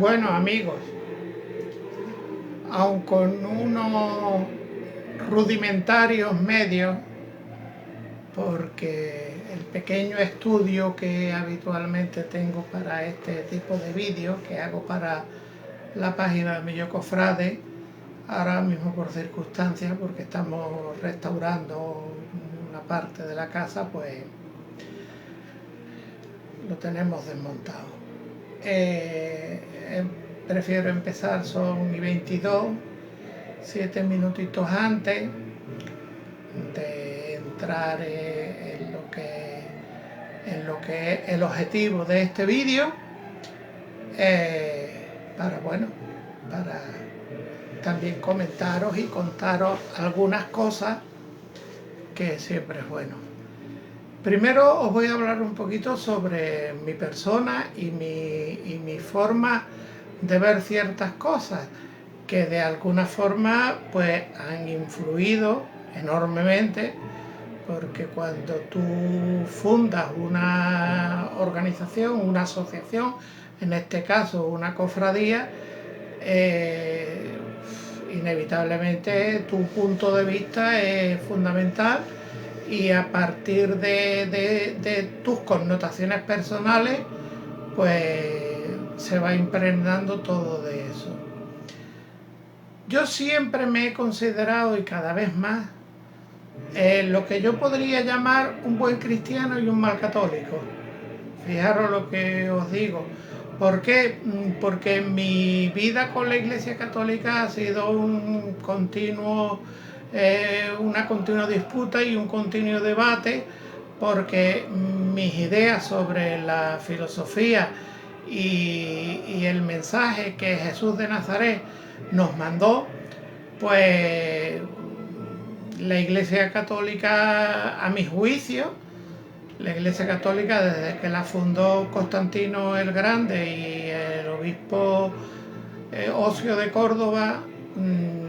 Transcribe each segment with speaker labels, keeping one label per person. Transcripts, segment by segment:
Speaker 1: Bueno, amigos, aun con unos rudimentarios medios, porque el pequeño estudio que habitualmente tengo para este tipo de vídeos que hago para la página de Millo Cofrade, ahora mismo por circunstancias, porque estamos restaurando una parte de la casa, pues lo tenemos desmontado. Prefiero empezar, son y 22, 7 minutitos antes de entrar en lo que es el objetivo de este vídeo, para también comentaros y contaros algunas cosas que siempre es bueno. Primero os voy a hablar un poquito sobre mi persona y mi forma de ver ciertas cosas que de alguna forma pues han influido enormemente, porque cuando tú fundas una organización, una asociación, en este caso una cofradía, inevitablemente tu punto de vista es fundamental, y a partir de tus connotaciones personales pues se va impregnando todo de eso. Yo siempre me he considerado, y cada vez más, lo que yo podría llamar un buen cristiano y un mal católico. Fijaros lo que os digo. ¿Por qué? Porque mi vida con la Iglesia Católica ha sido una continua disputa y un continuo debate, porque mis ideas sobre la filosofía y el mensaje que Jesús de Nazaret nos mandó, pues la Iglesia Católica, a mi juicio, la Iglesia Católica, desde que la fundó Constantino el Grande y el obispo Osio de Córdoba,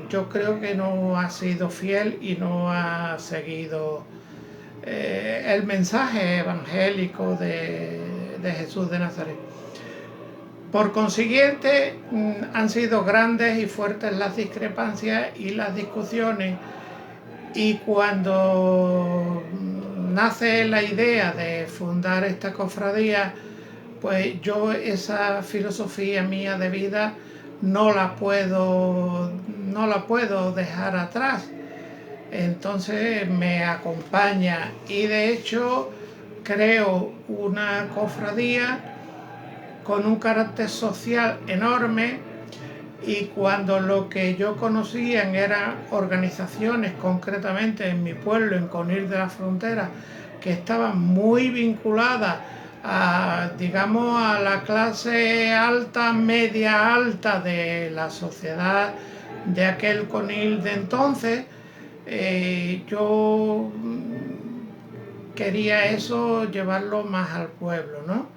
Speaker 1: yo creo que no ha sido fiel y no ha seguido el mensaje evangélico de Jesús de Nazaret. Por consiguiente, han sido grandes y fuertes las discrepancias y las discusiones, y cuando nace la idea de fundar esta cofradía, pues yo esa filosofía mía de vida no la puedo dejar atrás. Entonces me acompaña, y de hecho creo una cofradía con un carácter social enorme, y cuando lo que yo conocía eran organizaciones, concretamente en mi pueblo, en Conil de la Frontera, que estaban muy vinculadas digamos, a la clase alta, media alta de la sociedad de aquel Conil de entonces, yo quería eso llevarlo más al pueblo, ¿no?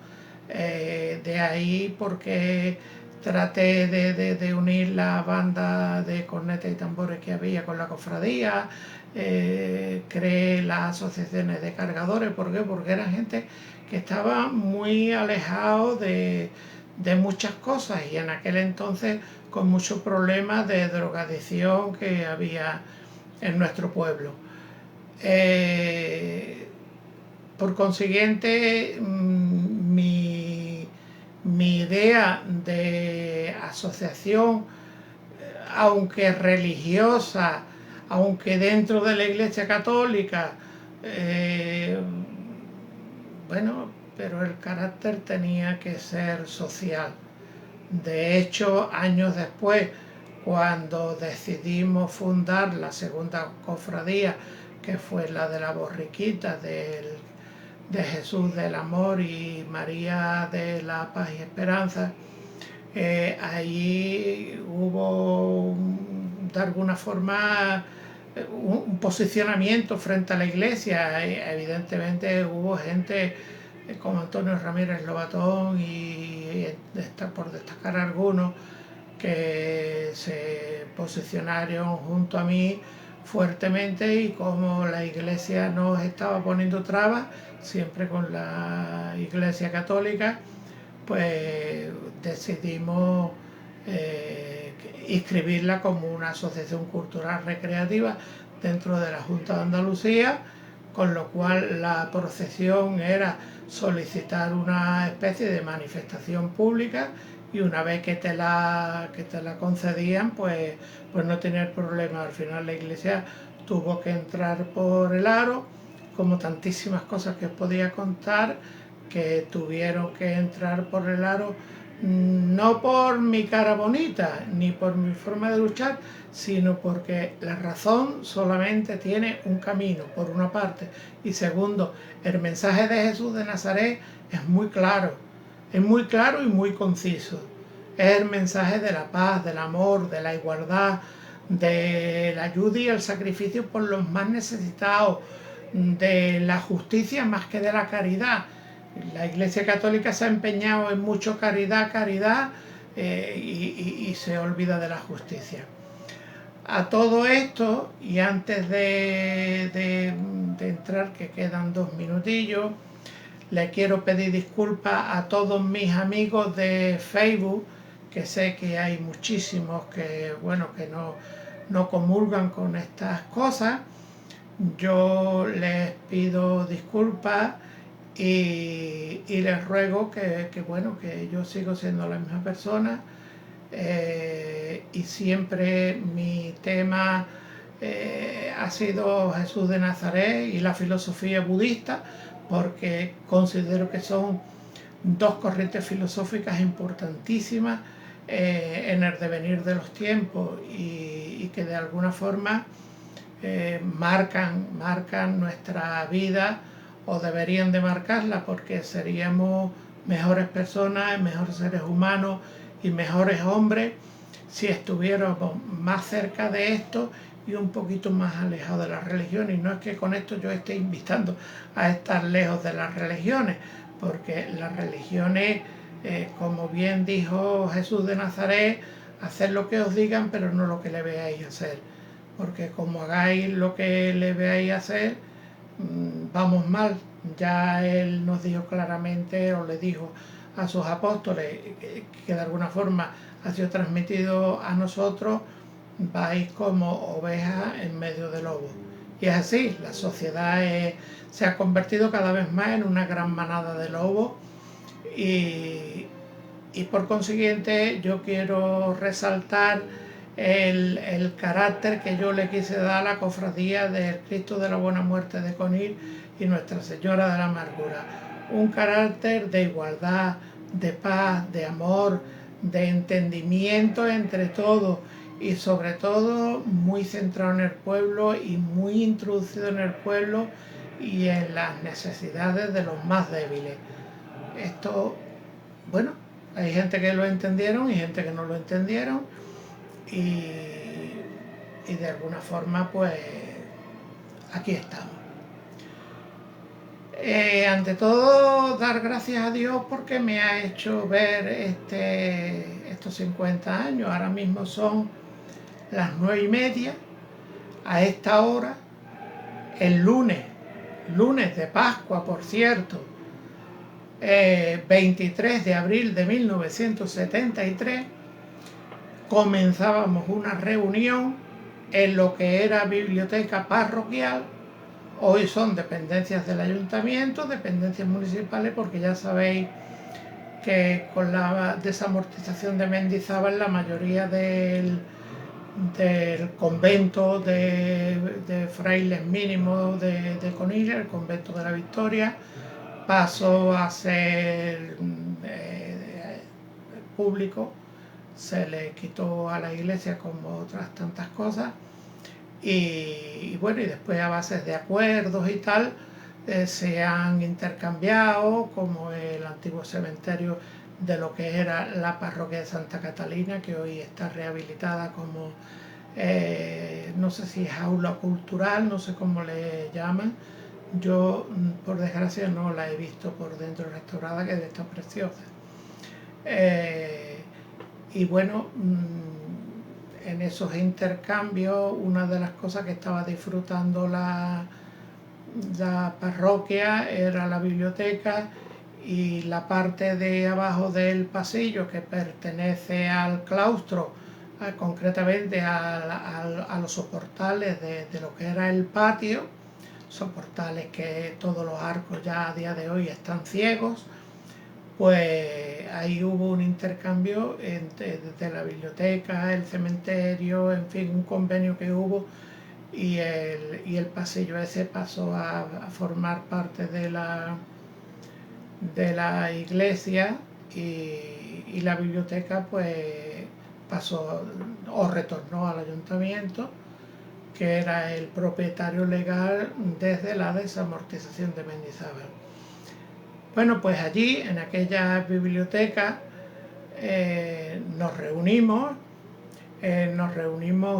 Speaker 1: De ahí porque traté de unir la banda de cornetas y tambores que había con la cofradía, creé las asociaciones de cargadores. ¿Por qué? Porque era gente que estaba muy alejado de muchas cosas, y en aquel entonces con muchos problemas de drogadicción que había en nuestro pueblo. Por consiguiente, mi idea de asociación, aunque religiosa, aunque dentro de la Iglesia Católica, pero el carácter tenía que ser social. De hecho, años después, cuando decidimos fundar la segunda cofradía, que fue la de la Borriquita, de Jesús del Amor y María de la Paz y Esperanza, allí hubo de alguna forma un posicionamiento frente a la Iglesia. Evidentemente hubo gente como Antonio Ramírez Lobatón, y por destacar algunos, que se posicionaron junto a mí fuertemente, y como la Iglesia nos estaba poniendo trabas, siempre con la Iglesia Católica, pues decidimos inscribirla como una asociación cultural recreativa dentro de la Junta de Andalucía, con lo cual la procesión era solicitar una especie de manifestación pública, y una vez que te la concedían, pues no tener problema. Al final la iglesia tuvo que entrar por el aro, como tantísimas cosas que os podía contar, que tuvieron que entrar por el aro, no por mi cara bonita ni por mi forma de luchar, sino porque la razón solamente tiene un camino, por una parte, y segundo, el mensaje de Jesús de Nazaret es muy claro y muy conciso. Es el mensaje de la paz, del amor, de la igualdad, de la ayuda y el sacrificio por los más necesitados, de la justicia más que de la caridad. La Iglesia Católica se ha empeñado en mucho caridad, y se olvida de la justicia. A todo esto, y antes de entrar, que quedan 2 minutillos, le quiero pedir disculpas a todos mis amigos de Facebook, que sé que hay muchísimos que no comulgan con estas cosas. Yo les pido disculpas y les ruego que yo sigo siendo la misma persona, y siempre mi tema ha sido Jesús de Nazaret y la filosofía budista, porque considero que son dos corrientes filosóficas importantísimas en el devenir de los tiempos, y que de alguna forma marcan nuestra vida, o deberían de marcarla, porque seríamos mejores personas, mejores seres humanos y mejores hombres si estuviéramos más cerca de esto y un poquito más alejados de las religiones. Y no es que con esto yo esté invitando a estar lejos de las religiones, porque las religiones, como bien dijo Jesús de Nazaret, haced lo que os digan, pero no lo que le veáis hacer, porque como hagáis lo que le veáis hacer, vamos mal. Ya él nos dijo claramente, o le dijo a sus apóstoles, que de alguna forma ha sido transmitido a nosotros: vais como ovejas en medio de lobos. Y es así, la sociedad se ha convertido cada vez más en una gran manada de lobos, y por consiguiente yo quiero resaltar el carácter que yo le quise dar a la cofradía del Cristo de la Buena Muerte de Conil y Nuestra Señora de la Amargura. Un carácter de igualdad, de paz, de amor, de entendimiento entre todos, y sobre todo muy centrado en el pueblo y muy introducido en el pueblo y en las necesidades de los más débiles. Esto, hay gente que lo entendieron y gente que no lo entendieron, y de alguna forma pues aquí estamos. Ante todo, dar gracias a Dios porque me ha hecho ver estos 50 años. Ahora mismo son las 9:30, a esta hora, el lunes de Pascua, por cierto, 23 de abril de 1973, comenzábamos una reunión en lo que era biblioteca parroquial. Hoy son dependencias del ayuntamiento, dependencias municipales, porque ya sabéis que con la desamortización de Mendizábal, la mayoría del convento de frailes mínimos de Conil, el convento de la Victoria, pasó a ser público. Se le quitó a la iglesia, como otras tantas cosas, y después, a base de acuerdos y tal, se han intercambiado, como el antiguo cementerio de lo que era la parroquia de Santa Catalina, que hoy está rehabilitada como, no sé si es aula cultural, no sé cómo le llaman. Yo, por desgracia, no la he visto por dentro restaurada, que debe estar preciosa. En esos intercambios, una de las cosas que estaba disfrutando la parroquia era la biblioteca, y la parte de abajo del pasillo que pertenece al claustro, concretamente a los soportales de lo que era el patio, soportales que todos los arcos ya a día de hoy están ciegos, pues ahí hubo un intercambio entre la biblioteca, el cementerio, en fin, un convenio que hubo, y el pasillo ese pasó a formar parte de la iglesia, y la biblioteca pues pasó o retornó al ayuntamiento, que era el propietario legal desde la desamortización de Mendizábal. Bueno, pues allí, en aquella biblioteca, nos reunimos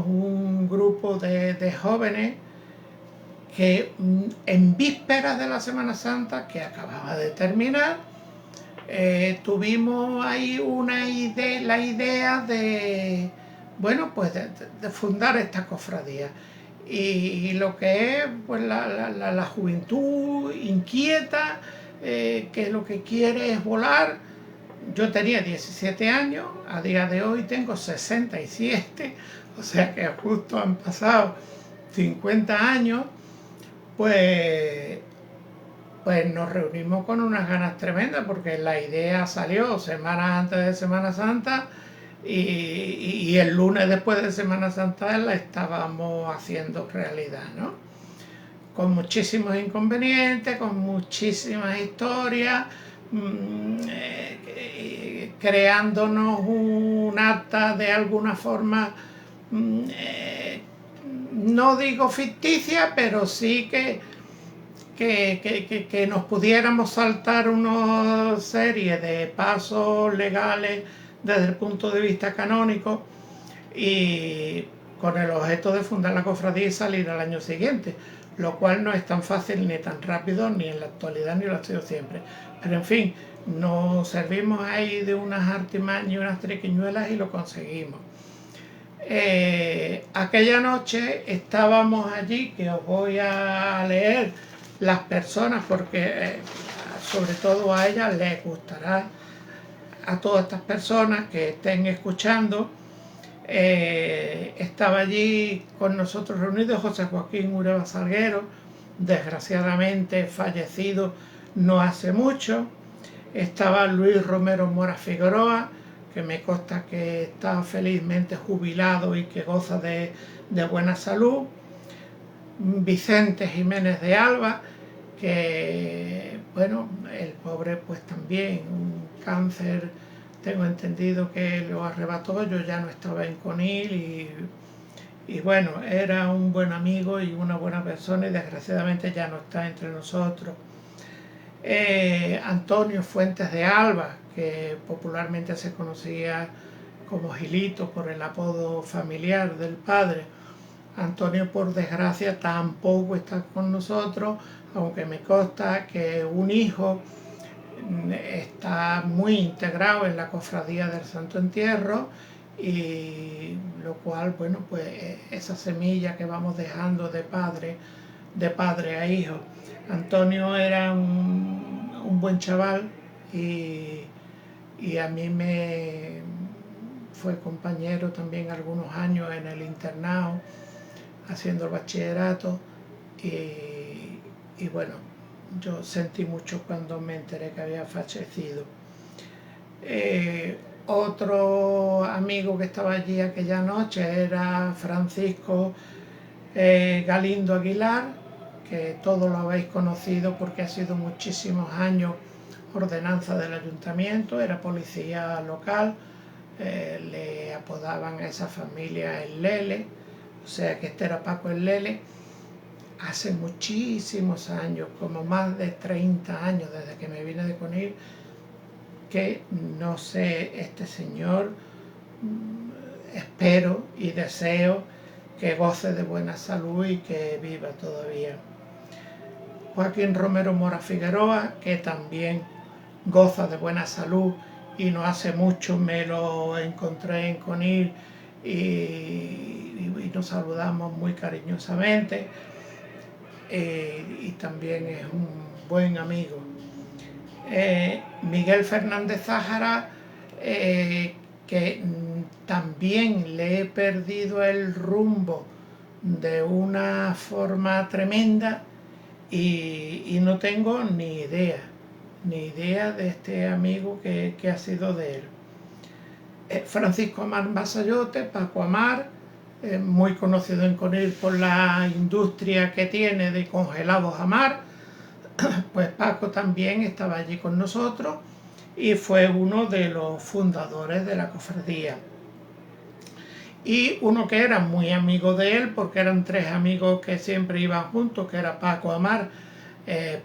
Speaker 1: un grupo de jóvenes que en vísperas de la Semana Santa, que acababa de terminar, tuvimos ahí la idea de, bueno, pues de fundar esta cofradía. Y lo que es pues la juventud inquieta, que lo que quiere es volar. Yo tenía 17 años, a día de hoy tengo 67, o sea que justo han pasado 50 años, pues nos reunimos con unas ganas tremendas, porque la idea salió semanas antes de Semana Santa, y el lunes después de Semana Santa la estábamos haciendo realidad, ¿no? Con muchísimos inconvenientes, con muchísimas historias, creándonos un acta de alguna forma, no digo ficticia, pero sí que nos pudiéramos saltar una serie de pasos legales desde el punto de vista canónico, y con el objeto de fundar la cofradía y salir al año siguiente, lo cual no es tan fácil ni tan rápido, ni en la actualidad, ni lo ha sido siempre. Pero en fin, nos servimos ahí de unas artimañas y unas triquiñuelas y lo conseguimos. Aquella noche estábamos allí, que os voy a leer las personas, porque sobre todo a ellas les gustará, a todas estas personas que estén escuchando. Estaba allí con nosotros reunidos José Joaquín Ureva Salguero, desgraciadamente fallecido no hace mucho. Estaba Luis Romero Mora Figueroa, que me consta que está felizmente jubilado y que goza de buena salud. Vicente Jiménez de Alba, que bueno, el pobre pues también un cáncer, tengo entendido que lo arrebató. Yo ya no estaba en Conil, y bueno, era un buen amigo y una buena persona, y desgraciadamente ya no está entre nosotros. Antonio Fuentes de Alba, que popularmente se conocía como Gilito por el apodo familiar del padre. Antonio, por desgracia, tampoco está con nosotros, aunque me consta que un hijo está muy integrado en la cofradía del Santo Entierro, y lo cual, bueno, pues esa semilla que vamos dejando de padre a hijo. Antonio era un buen chaval, y a mí me fue compañero también algunos años en el internado haciendo el bachillerato, y bueno, yo sentí mucho cuando me enteré que había fallecido. Otro amigo que estaba allí aquella noche era Francisco Galindo Aguilar, que todos lo habéis conocido porque ha sido muchísimos años ordenanza del ayuntamiento, era policía local. Le apodaban a esa familia el Lele, o sea que este era Paco el Lele. Hace muchísimos años, como más de 30 años desde que me vine de Conil, que no sé, este señor, espero y deseo que goce de buena salud y que viva todavía. Joaquín Romero Mora Figueroa, que también goza de buena salud, y no hace mucho me lo encontré en Conil, y nos saludamos muy cariñosamente, y también es un buen amigo. Miguel Fernández Zájara, que también le he perdido el rumbo de una forma tremenda y no tengo ni idea de este amigo que ha sido de él. Francisco Amar Basayote, Paco Amar, muy conocido en Conil por la industria que tiene de congelados Amar, pues Paco también estaba allí con nosotros y fue uno de los fundadores de la cofradía. Y uno que era muy amigo de él, porque eran tres amigos que siempre iban juntos, que era Paco Amar,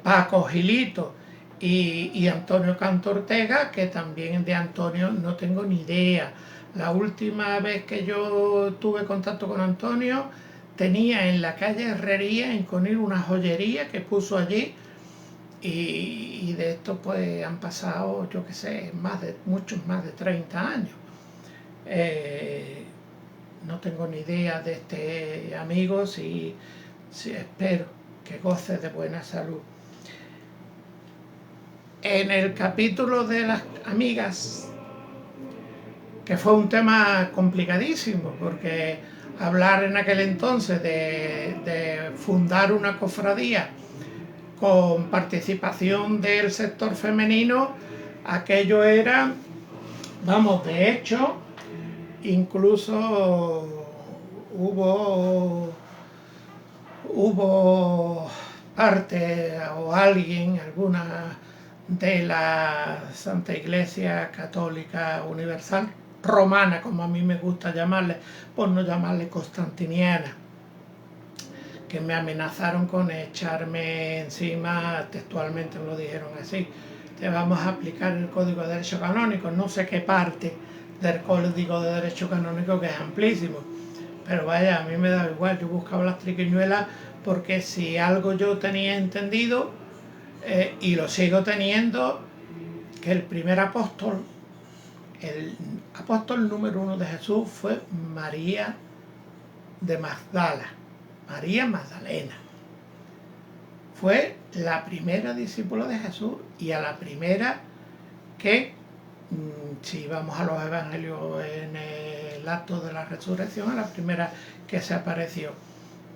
Speaker 1: Paco Gilito y Antonio Canto Ortega, que también de Antonio no tengo ni idea. La última vez que yo tuve contacto con Antonio, tenía en la calle Herrería, en Conil, una joyería que puso allí, y de esto pues han pasado, yo qué sé, muchos más de 30 años. No tengo ni idea de este amigo, si espero que goce de buena salud. En el capítulo de las amigas, que fue un tema complicadísimo, porque hablar en aquel entonces de fundar una cofradía con participación del sector femenino, aquello era, vamos, de hecho, incluso hubo parte o alguien, alguna de la Santa Iglesia Católica Universal, romana, como a mí me gusta llamarle, por no llamarle constantiniana, que me amenazaron con echarme encima, textualmente me lo dijeron así: te vamos a aplicar el Código de Derecho Canónico. No sé qué parte del Código de Derecho Canónico, que es amplísimo, pero vaya, a mí me da igual, yo buscaba las triquiñuelas, porque si algo yo tenía entendido, y lo sigo teniendo, que el primer apóstol, el apóstol número 1 de Jesús, fue María de Magdala, María Magdalena. Fue la primera discípula de Jesús, y a la primera que, si vamos a los evangelios en el acto de la resurrección, a la primera que se apareció.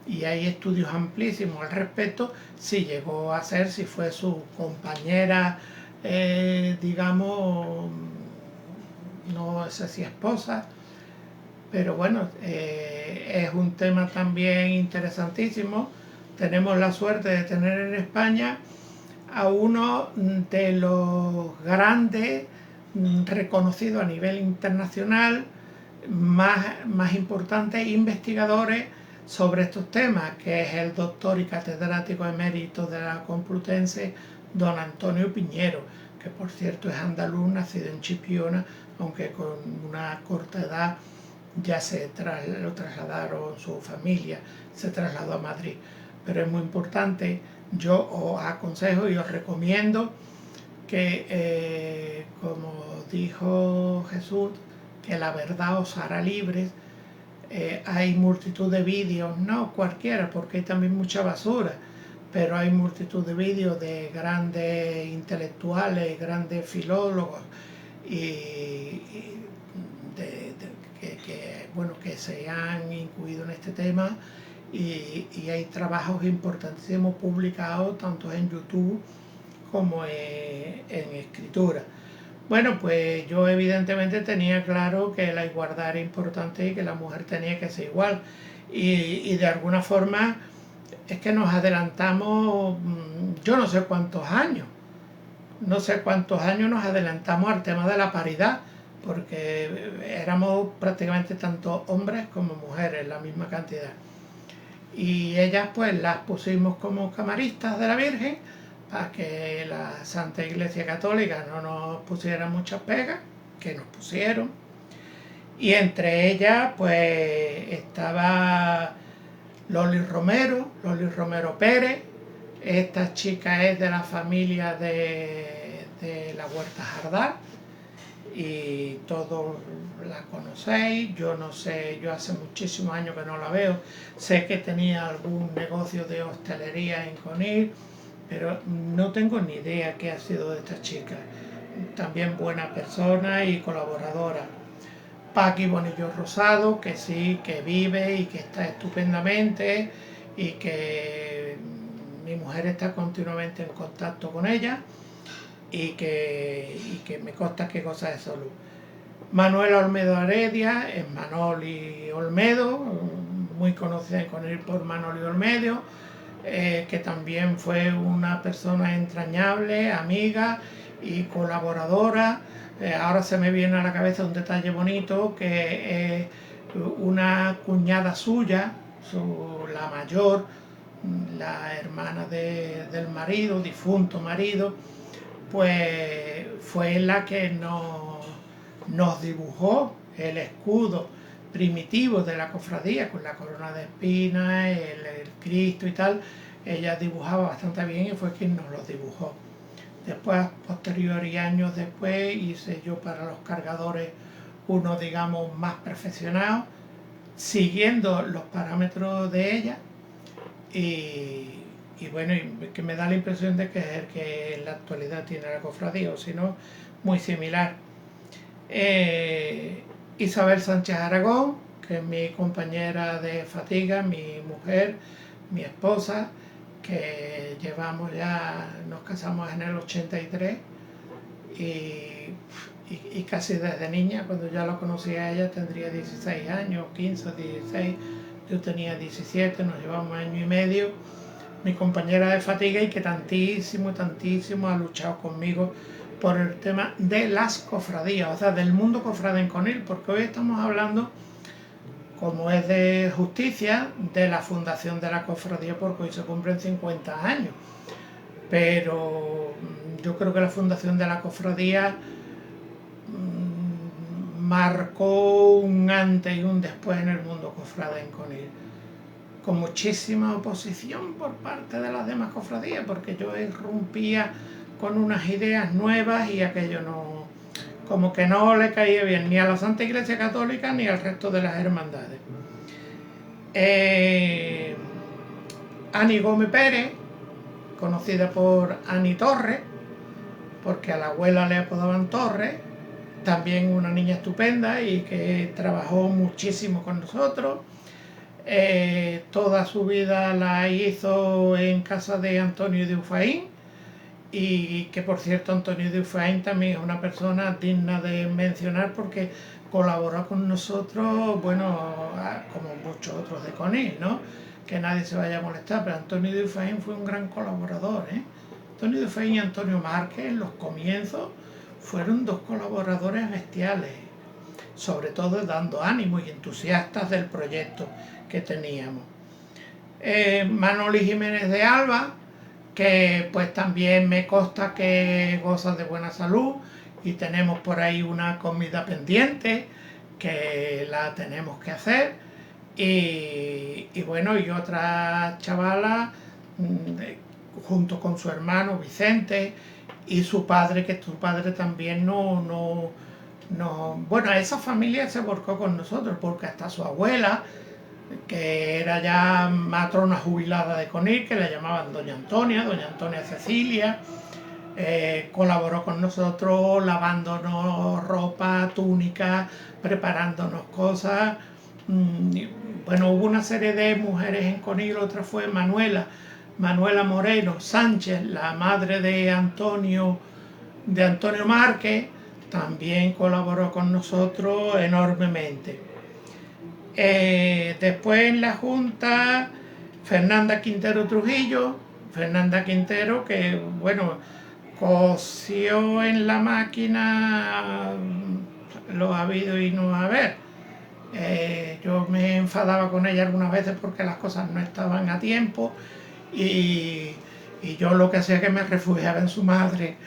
Speaker 1: Y hay estudios amplísimos al respecto, si llegó a ser, si fue su compañera, digamos, no sé si esposa, pero bueno, es un tema también interesantísimo. Tenemos la suerte de tener en España a uno de los grandes, reconocidos a nivel internacional, más importantes investigadores sobre estos temas, que es el doctor y catedrático emérito de la Complutense, don Antonio Piñero, que por cierto es andaluz, nacido en Chipiona, aunque con una corta edad ya lo trasladaron, su familia se trasladó a Madrid. Pero es muy importante, yo os aconsejo y os recomiendo que, como dijo Jesús, que la verdad os hará libres. Hay multitud de vídeos, no cualquiera, porque hay también mucha basura, pero hay multitud de vídeos de grandes intelectuales, grandes filólogos, que se han incluido en este tema, y hay trabajos importantísimos publicados tanto en YouTube como en escritura. Bueno, pues yo evidentemente tenía claro que la igualdad era importante y que la mujer tenía que ser igual, y de alguna forma es que nos adelantamos, yo no sé cuántos años nos adelantamos al tema de la paridad, porque éramos prácticamente tanto hombres como mujeres, la misma cantidad. Y ellas pues las pusimos como camaristas de la Virgen, para que la Santa Iglesia Católica no nos pusiera muchas pegas, que nos pusieron. Y entre ellas pues estaba Loli Romero Pérez. Esta chica es de la familia de la Huerta Jardá, y todos la conocéis. Yo no sé, yo hace muchísimos años que no la veo. Sé que tenía algún negocio de hostelería en Conil, pero no tengo ni idea qué ha sido de esta chica. También buena persona y colaboradora. Paqui Bonillo Rosado, que sí, que vive y que está estupendamente y que mi mujer está continuamente en contacto con ella y que me consta que goza de salud. Manuel Olmedo Heredia es Manoli Olmedo, muy conocida con él por Manoli Olmedo, que también fue una persona entrañable, amiga y colaboradora. Ahora se me viene a la cabeza un detalle bonito, que es una cuñada suya, la mayor, la hermana del marido, difunto marido, pues fue la que nos dibujó el escudo primitivo de la cofradía, con la corona de espinas, el Cristo y tal. Ella dibujaba bastante bien y fue quien nos lo dibujó. Después, posterior y años después, hice yo para los cargadores uno, digamos, más perfeccionado, siguiendo los parámetros de ella, y bueno, y que me da la impresión de que es el que en la actualidad tiene la cofradía, o si no, muy similar. Isabel Sánchez Aragón, que es mi compañera de fatiga, mi mujer, mi esposa, que llevamos ya, nos casamos en el 83 y casi desde niña, cuando ya lo conocía a ella, tendría 16 años, 15 o 16, yo tenía 17, nos llevamos año y medio, mi compañera de fatiga, y que tantísimo ha luchado conmigo por el tema de las cofradías, o sea, del mundo cofradenconil, porque hoy estamos hablando, como es de justicia, de la fundación de la cofradía, porque hoy se cumplen 50 años. Pero yo creo que la fundación de la cofradía marcó un antes y un después en el mundo cofradenconil, con muchísima oposición por parte de las demás cofradías, porque yo irrumpía con unas ideas nuevas y aquello no, como que no le caía bien ni a la Santa Iglesia Católica ni al resto de las hermandades. Ani Gómez Pérez, conocida por Ani Torres, porque a la abuela le apodaban Torres, también una niña estupenda y que trabajó muchísimo con nosotros. Toda su vida la hizo en casa de Antonio de Ufaín, y que por cierto Antonio de Ufaín también es una persona digna de mencionar, porque colaboró con nosotros, bueno, como muchos otros de Conil, ¿no? Que nadie se vaya a molestar, pero Antonio de Ufaín fue un gran colaborador, ¿eh? Antonio de Ufaín y Antonio Márquez en los comienzos fueron dos colaboradores bestiales, sobre todo dando ánimo y entusiastas del proyecto que teníamos. Manoli Jiménez de Alba, que pues también me consta que goza de buena salud, y tenemos por ahí una comida pendiente que la tenemos que hacer, y bueno, y otra chavala junto con su hermano Vicente y su padre, que su padre también bueno, esa familia se volcó con nosotros, porque hasta su abuela, que era ya matrona jubilada de Conil, que le llamaban doña Antonia Cecilia, colaboró con nosotros lavándonos ropa, túnica, preparándonos cosas. Bueno, hubo una serie de mujeres en Conil, otra fue Manuela Moreno Sánchez, la madre de Antonio Márquez, también colaboró con nosotros enormemente. Después en la Junta, Fernanda Quintero Trujillo, que bueno, cosió en la máquina lo ha habido y no ha haber. Yo me enfadaba con ella algunas veces porque las cosas no estaban a tiempo, y yo lo que hacía es que me refugiaba en su madre,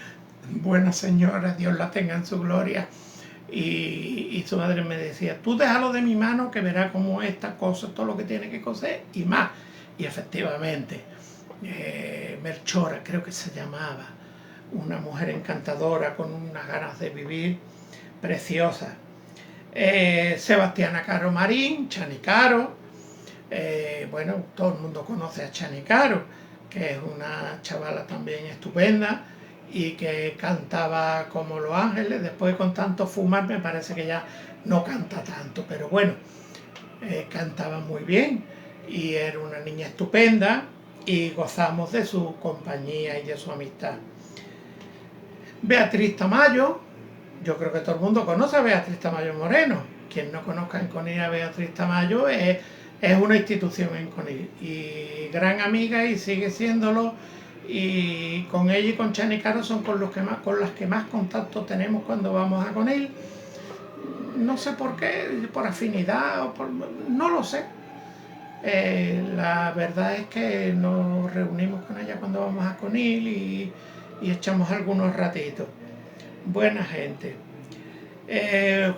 Speaker 1: buena señora, Dios la tenga en su gloria, y su madre me decía, tú déjalo de mi mano que verás cómo esta cosa, todo lo que tiene que coser y más. Y efectivamente, Melchora creo que se llamaba, una mujer encantadora con unas ganas de vivir preciosas. Sebastiana Caro Marín, Chani Caro, bueno, todo el mundo conoce a Chani Caro, que es una chavala también estupenda y que cantaba como Los Ángeles. Después, con tanto fumar, me parece que ya no canta tanto, pero bueno, cantaba muy bien y era una niña estupenda y gozamos de su compañía y de su amistad. Beatriz Tamayo, yo creo que todo el mundo conoce a Beatriz Tamayo Moreno. Quien no conozca en Conil a Beatriz Tamayo es una institución en Conil y gran amiga, y sigue siéndolo, y con ella y con Chani Caro son con las que más contacto tenemos cuando vamos a Conil. No sé por qué, por afinidad o no lo sé. La verdad es que nos reunimos con ella cuando vamos a Conil y echamos algunos ratitos. Buena gente.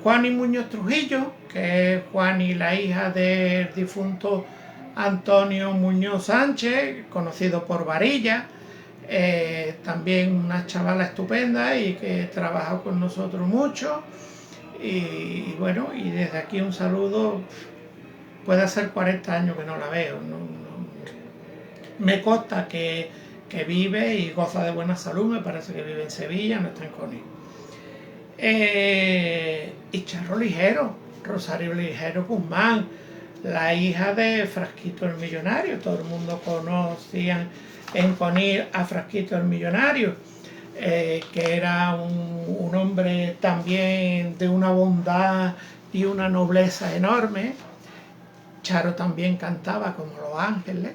Speaker 1: Juani Muñoz Trujillo, que es Juani, la hija del difunto Antonio Muñoz Sánchez, conocido por Varilla, también una chavala estupenda y que trabaja con nosotros mucho. Y bueno, y desde aquí un saludo. Puede ser 40 años que no la veo, me consta que vive y goza de buena salud, me parece que vive en Sevilla, no está en Conil. Y Charo Ligero, Rosario Ligero Guzmán, la hija de Frasquito el Millonario. Todo el mundo conocía en Conil a Frasquito el Millonario, que era un hombre también de una bondad y una nobleza enorme. Charo también cantaba como Los Ángeles.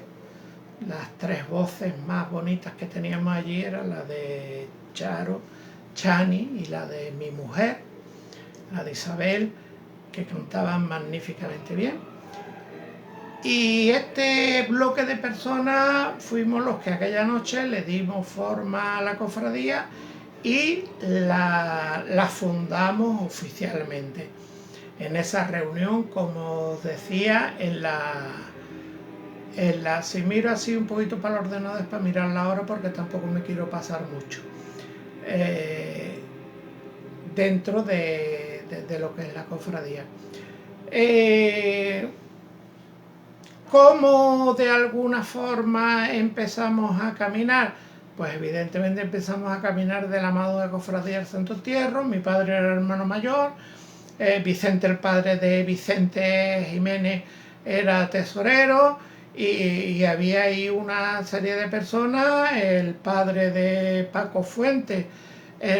Speaker 1: Las tres voces más bonitas que teníamos allí eran la de Charo, Chani y la de mi mujer, la de Isabel, que cantaban magníficamente bien. Y este bloque de personas fuimos los que aquella noche le dimos forma a la cofradía y la fundamos oficialmente. En esa reunión, como os decía, si miro así un poquito para el ordenador es para mirar la hora, porque tampoco me quiero pasar mucho, dentro de lo que es la cofradía. ¿Cómo de alguna forma empezamos a caminar? Pues evidentemente empezamos a caminar de la mano de la cofradía del Santo Entierro. Mi padre era el hermano mayor, Vicente, el padre de Vicente Jiménez, era tesorero, y había ahí una serie de personas. El padre de Paco Fuentes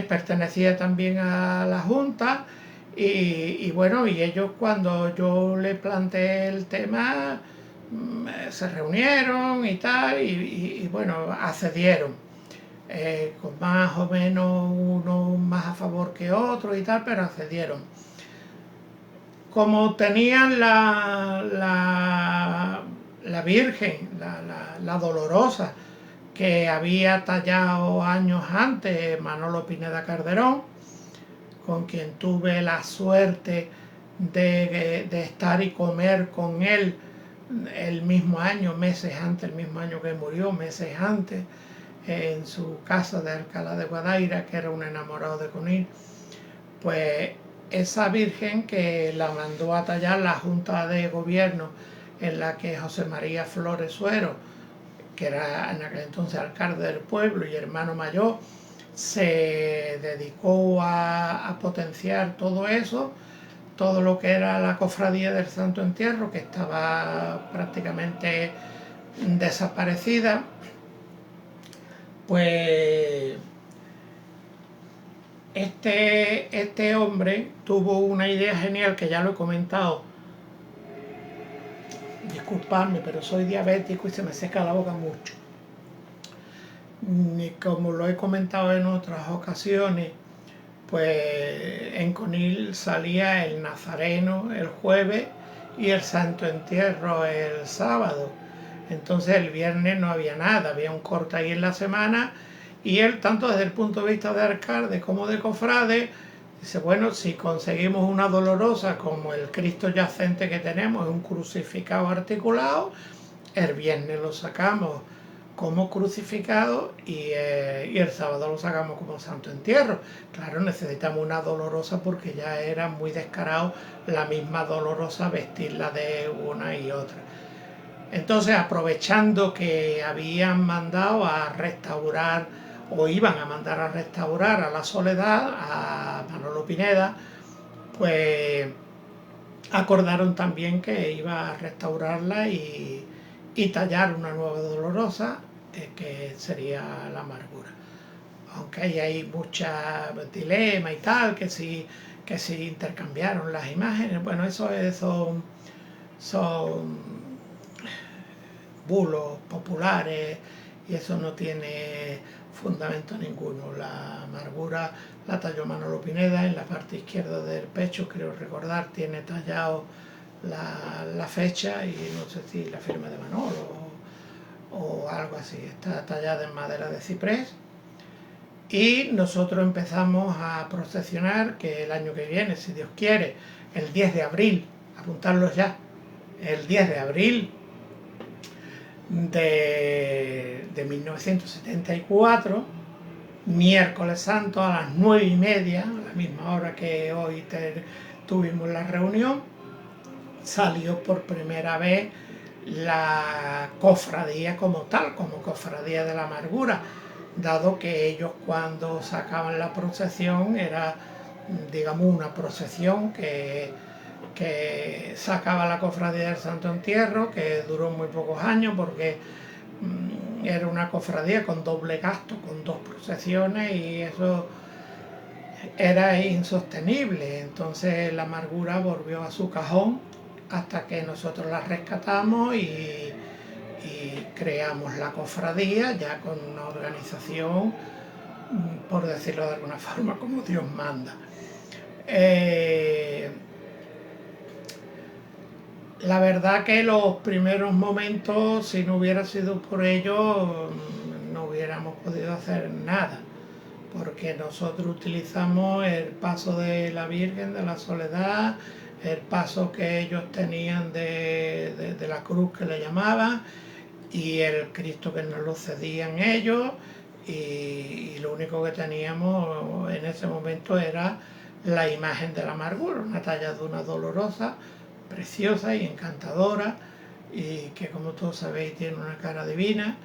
Speaker 1: pertenecía también a la Junta, y bueno, y ellos, cuando yo le planteé el tema, se reunieron y tal, y bueno, accedieron, con más o menos uno más a favor que otro y tal, pero accedieron. Como tenían la Virgen, la Dolorosa, que había tallado años antes Manolo Pineda Calderón, con quien tuve la suerte de estar y comer con él el mismo año, meses antes, el mismo año que murió, meses antes, en su casa de Alcalá de Guadaira, que era un enamorado de Conil. Pues esa Virgen, que la mandó a tallar la Junta de Gobierno, en la que José María Flores Suero, que era en aquel entonces alcalde del pueblo y hermano mayor, se dedicó a potenciar todo eso, todo lo que era la cofradía del Santo Entierro, que estaba prácticamente desaparecida. Pues este hombre tuvo una idea genial, que ya lo he comentado. Disculpadme, pero soy diabético y se me seca la boca mucho. Y como lo he comentado en otras ocasiones, pues en Conil salía el Nazareno el jueves y el Santo Entierro el sábado. Entonces el viernes no había nada, había un corte ahí en la semana, y él, tanto desde el punto de vista de alcalde como de cofrade, dice, bueno, si conseguimos una Dolorosa como el Cristo yacente que tenemos, un crucificado articulado, el viernes lo sacamos como crucificado y el sábado lo sacamos como Santo Entierro. Claro, necesitamos una Dolorosa, porque ya era muy descarado la misma Dolorosa vestirla de una y otra. Entonces, aprovechando que habían mandado a restaurar o iban a mandar a restaurar a La Soledad, a Manolo Pineda, pues acordaron también que iba a restaurarla y tallar una nueva Dolorosa, que sería La Amargura. Aunque ahí hay mucha dilema y tal, que si intercambiaron las imágenes, bueno, son bulos populares y eso no tiene fundamento ninguno. La Amargura la talló Manolo Pineda en la parte izquierda del pecho, creo recordar, tiene tallado la fecha y no sé si la firma de Manolo o algo así. Está tallada en madera de ciprés. Y nosotros empezamos a procesionar, que el año que viene, si Dios quiere, el 10 de abril, apuntarlo ya, el 10 de abril de 1974, miércoles santo a las 9:30, a la misma hora que hoy tuvimos la reunión, salió por primera vez la cofradía como tal, como Cofradía de la Amargura, dado que ellos cuando sacaban la procesión era, digamos, una procesión que sacaba la Cofradía del Santo Entierro, que duró muy pocos años porque era una cofradía con doble gasto, con dos procesiones, y eso era insostenible. Entonces la Amargura volvió a su cajón hasta que nosotros la rescatamos y creamos la cofradía ya con una organización, por decirlo de alguna forma, como Dios manda. La verdad que los primeros momentos, si no hubiera sido por ello, no hubiéramos podido hacer nada, porque nosotros utilizamos el paso de la Virgen de la Soledad, el paso que ellos tenían de la cruz que le llamaban, y el Cristo que nos lo cedían ellos, y lo único que teníamos en ese momento era la imagen de la Amargura, una talla de una Dolorosa preciosa y encantadora, y que, como todos sabéis, tiene una cara divina,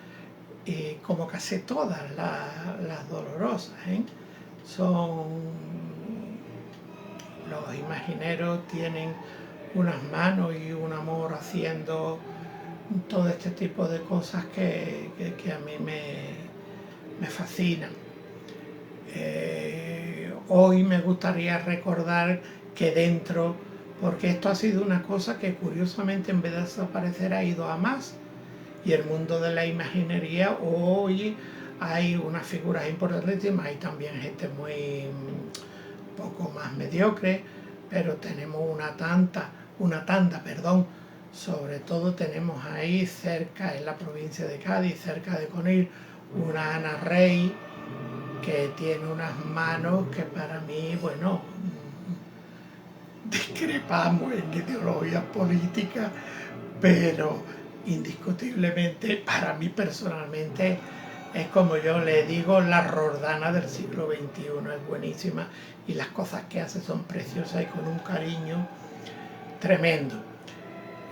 Speaker 1: y como casi todas las Dolorosas, los imagineros tienen unas manos y un amor haciendo todo este tipo de cosas que a mí me fascinan. Hoy me gustaría recordar que dentro, porque esto ha sido una cosa que curiosamente en vez de desaparecer ha ido a más, y el mundo de la imaginería hoy hay unas figuras importantísimas, hay también gente muy poco más mediocre, pero tenemos una tanda, sobre todo tenemos ahí cerca, en la provincia de Cádiz, cerca de Conil, una Ana Rey que tiene unas manos que para mí, bueno, discrepamos en ideologías políticas, pero indiscutiblemente para mí personalmente es, como yo le digo, la Roldana del siglo XXI, es buenísima y las cosas que hace son preciosas y con un cariño tremendo.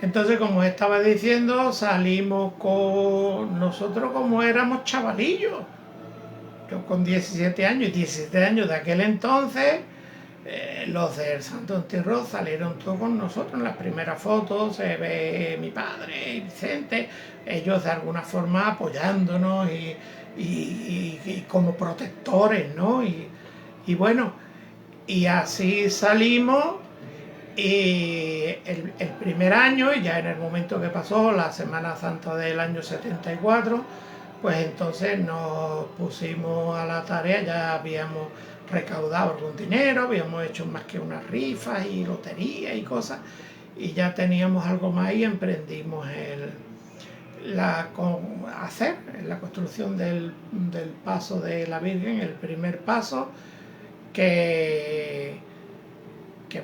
Speaker 1: Entonces, como estaba diciendo, salimos con nosotros como éramos chavalillos, yo con 17 años, y 17 años de aquel entonces, los del Santo Entierro salieron todos con nosotros. En las primeras fotos se ve mi padre y Vicente, ellos de alguna forma apoyándonos y como protectores, ¿no? Y bueno, y así salimos. Y el primer año, y ya en el momento que pasó la Semana Santa del año 74, pues entonces nos pusimos a la tarea, ya habíamos recaudado algún dinero, habíamos hecho más que unas rifas y loterías y cosas, y ya teníamos algo más y emprendimos la construcción del paso de la Virgen, el primer paso, que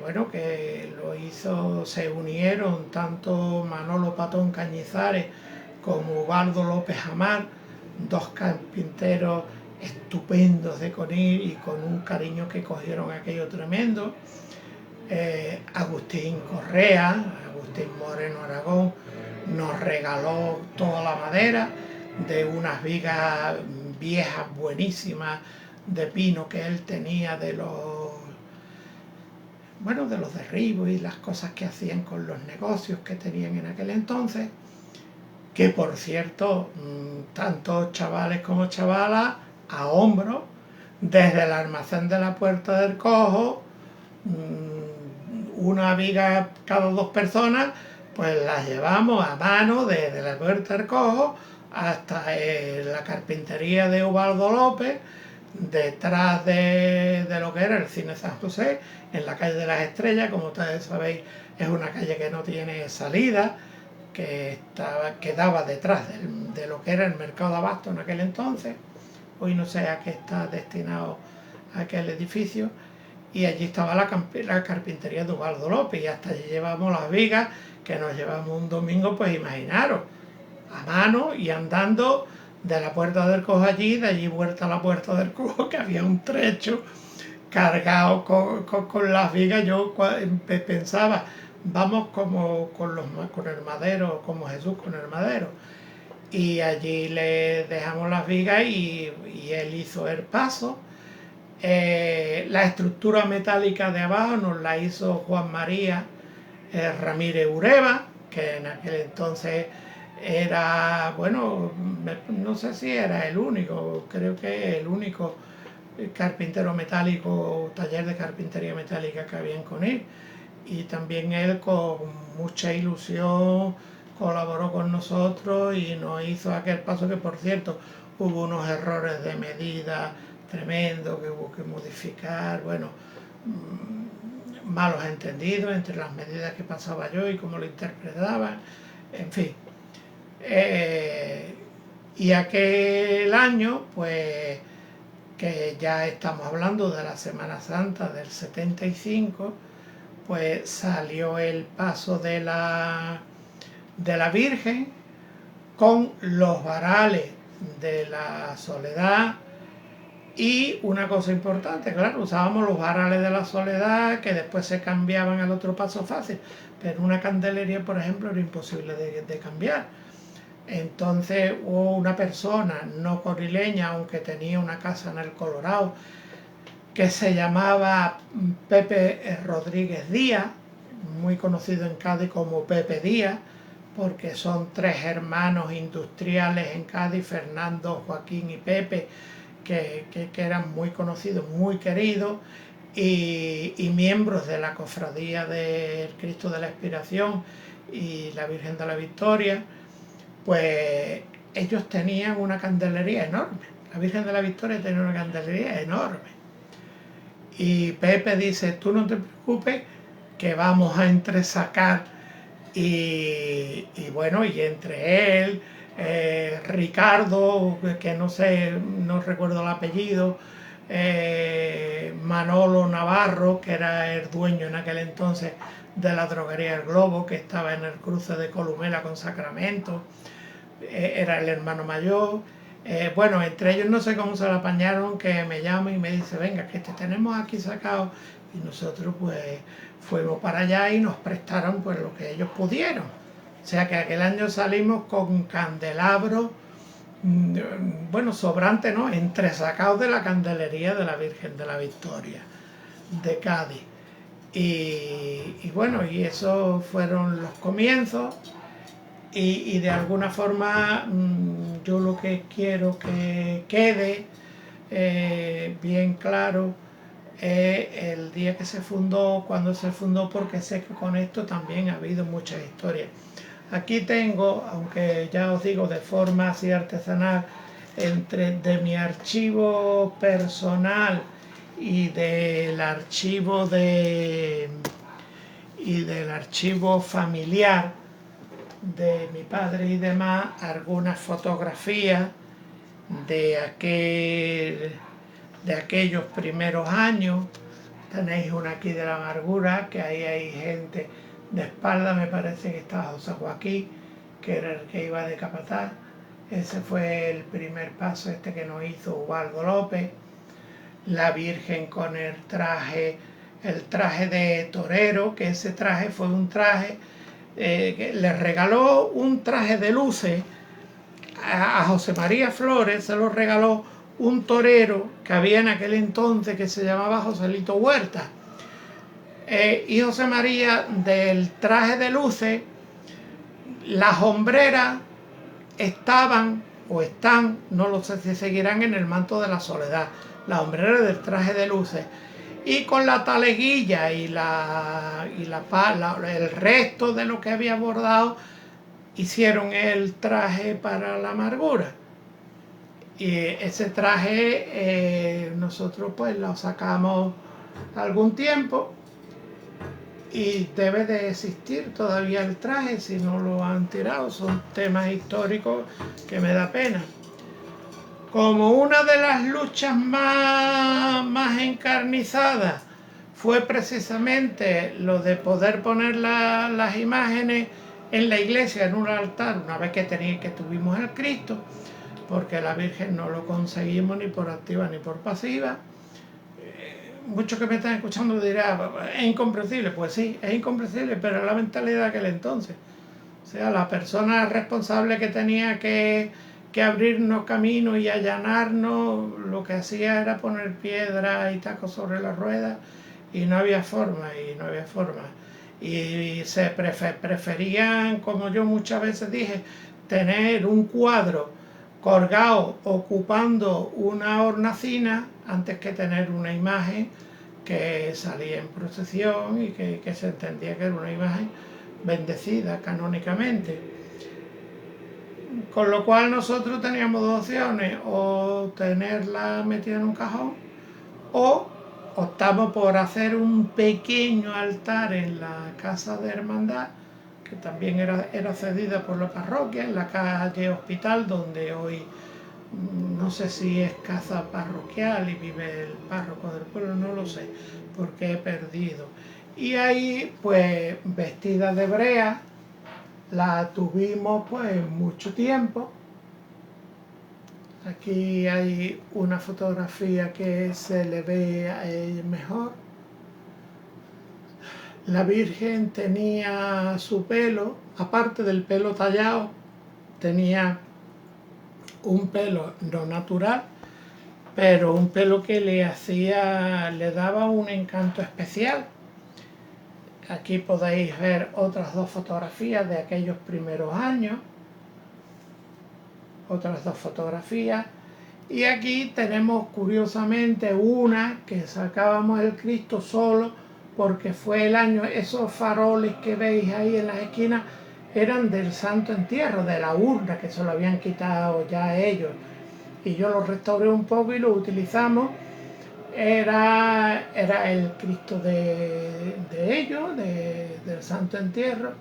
Speaker 1: bueno, que lo hizo, se unieron tanto Manolo Patón Cañizares como Ubaldo López Amar, dos carpinteros estupendos de Conil y con un cariño que cogieron aquello tremendo. Agustín Correa, Agustín Moreno Aragón, nos regaló toda la madera de unas vigas viejas buenísimas de pino que él tenía de los derribos y las cosas que hacían con los negocios que tenían en aquel entonces, que por cierto, tanto chavales como chavalas a hombro, desde el almacén de la Puerta del Cojo, una viga cada 2 personas, pues las llevamos a mano desde la Puerta del Cojo hasta la carpintería de Ubaldo López, detrás de lo que era el Cine San José, en la calle de las Estrellas. Como ustedes sabéis, es una calle que no tiene salida, que daba detrás de lo que era el mercado de abasto en aquel entonces. Hoy no sé a qué está destinado aquel edificio, y allí estaba la carpintería de Ubaldo López, y hasta allí llevamos las vigas, que nos llevamos un domingo, pues imaginaros, a mano y andando de la Puerta del Cojo allí, de allí vuelta a la Puerta del Cojo, que había un trecho cargado con las vigas. Yo pensaba, vamos como con el madero, como Jesús con el madero. Y allí le dejamos las vigas y él hizo el paso. La estructura metálica de abajo nos la hizo Juan María Ramírez Ureva, que en aquel entonces era, bueno, no sé si era el único, creo que el único carpintero metálico, taller de carpintería metálica que había en Conil. Y también él, con mucha ilusión, colaboró con nosotros y nos hizo aquel paso, que por cierto hubo unos errores de medida tremendos que hubo que modificar, bueno, malos entendidos entre las medidas que pasaba yo y cómo lo interpretaba, en fin. Y aquel año, pues, que ya estamos hablando de la Semana Santa del 75, pues salió el paso de la Virgen con los varales de la Soledad. Y una cosa importante, claro, usábamos los varales de la Soledad, que después se cambiaban al otro paso fácil, pero una candelería, por ejemplo, era imposible de cambiar. Entonces hubo una persona no corileña, aunque tenía una casa en el Colorado, que se llamaba Pepe Rodríguez Díaz, muy conocido en Cádiz como Pepe Díaz, porque son 3 hermanos industriales en Cádiz, Fernando, Joaquín y Pepe, que eran muy conocidos, muy queridos, y miembros de la Cofradía del Cristo de la Expiración y la Virgen de la Victoria. Pues ellos tenían una candelería enorme. La Virgen de la Victoria tenía una candelería enorme. Y Pepe dice, tú no te preocupes, que vamos a entresacar. Y bueno, y entre él, Ricardo, que no sé, no recuerdo el apellido, Manolo Navarro, que era el dueño en aquel entonces de la droguería El Globo, que estaba en el cruce de Columela con Sacramento, era el hermano mayor. Bueno, entre ellos no sé cómo se lo apañaron, que me llama y me dice, venga, que te tenemos aquí sacado. Y nosotros pues fuimos para allá y nos prestaron pues lo que ellos pudieron. O sea que aquel año salimos con candelabros, bueno, sobrante, ¿no?, entresacados de la candelería de la Virgen de la Victoria de Cádiz. Y bueno, y esos fueron los comienzos. Y de alguna forma yo lo que quiero que quede bien claro es el día que se fundó, cuando se fundó, porque sé que con esto también ha habido muchas historias. Aquí tengo, aunque ya os digo de forma así artesanal, de mi archivo personal y del archivo familiar de mi padre y demás, algunas fotografías de aquellos primeros años. Tenéis una aquí de la Amargura, que ahí hay gente de espalda, me parece que estaba José Joaquín, que era el que iba de capataz. Ese fue el primer paso que nos hizo Ubaldo López. La Virgen con el traje de torero, que ese traje fue un traje que le regaló un traje de luces a José María Flores, se lo regaló un torero que había en aquel entonces que se llamaba Joselito Huerta. Y José María, del traje de luces, las hombreras estaban o están, no lo sé si seguirán, en el manto de la soledad, las hombreras del traje de luces. Y con la taleguilla y el resto de lo que había bordado, hicieron el traje para la amargura. Y ese traje nosotros pues lo sacamos algún tiempo y debe de existir todavía el traje si no lo han tirado. Son temas históricos que me da pena. Como una de las luchas más encarnizadas fue precisamente lo de poder poner las imágenes en la iglesia, en un altar, una vez que tuvimos al Cristo, porque la Virgen no lo conseguimos ni por activa ni por pasiva. Muchos que me están escuchando dirán, es incomprensible. Pues sí, es incomprensible, pero es la mentalidad de aquel entonces. O sea, la persona responsable que tenía que abrirnos camino y allanarnos, lo que hacía era poner piedras y tacos sobre las ruedas, y no había forma, y se preferían, como yo muchas veces dije, tener un cuadro colgado ocupando una hornacina antes que tener una imagen que salía en procesión y que se entendía que era una imagen bendecida canónicamente. Con lo cual nosotros teníamos dos opciones: o tenerla metida en un cajón, o optamos por hacer un pequeño altar en la casa de hermandad, que también era cedida por la parroquia, en la calle Hospital, donde hoy no sé si es casa parroquial y vive el párroco del pueblo, no lo sé, porque he perdido. Y ahí, pues, vestida de brea, la tuvimos pues mucho tiempo. Aquí hay una fotografía que se le ve a ella mejor. La Virgen tenía su pelo, aparte del pelo tallado, tenía un pelo no natural, pero un pelo que le daba un encanto especial. Aquí podéis ver otras dos fotografías de aquellos primeros años, otras dos fotografías, y aquí tenemos curiosamente una que sacábamos el Cristo solo, porque fue el año, esos faroles que veis ahí en las esquinas eran del Santo Entierro, de la urna, que se lo habían quitado ya ellos, y yo lo restauré un poco y lo utilizamos. Era el Cristo de ellos, del Santo Entierro,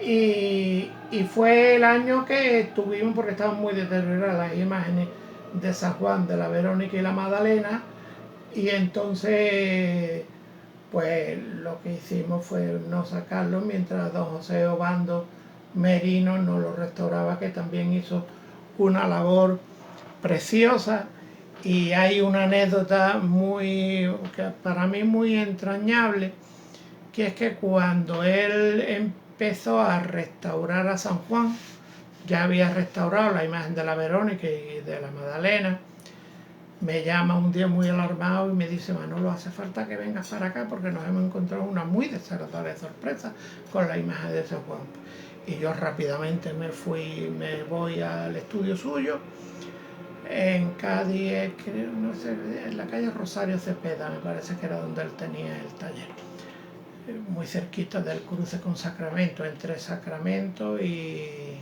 Speaker 1: y fue el año que tuvimos, porque estaban muy deterioradas las imágenes de San Juan, de la Verónica y la Magdalena, y entonces pues lo que hicimos fue no sacarlo mientras don José Obando Merino nos lo restauraba, que también hizo una labor preciosa. Y hay una anécdota que para mí muy entrañable, que es que cuando él empezó a restaurar a San Juan, ya había restaurado la imagen de la Verónica y de la Magdalena, me llama un día muy alarmado y me dice: Manolo, hace falta que vengas para acá porque nos hemos encontrado una muy desagradable sorpresa con la imagen de San Juan. Y yo rápidamente me voy al estudio suyo en Cádiz, no sé, en la calle Rosario Cepeda, me parece que era donde él tenía el taller, muy cerquita del cruce con Sacramento, entre Sacramento y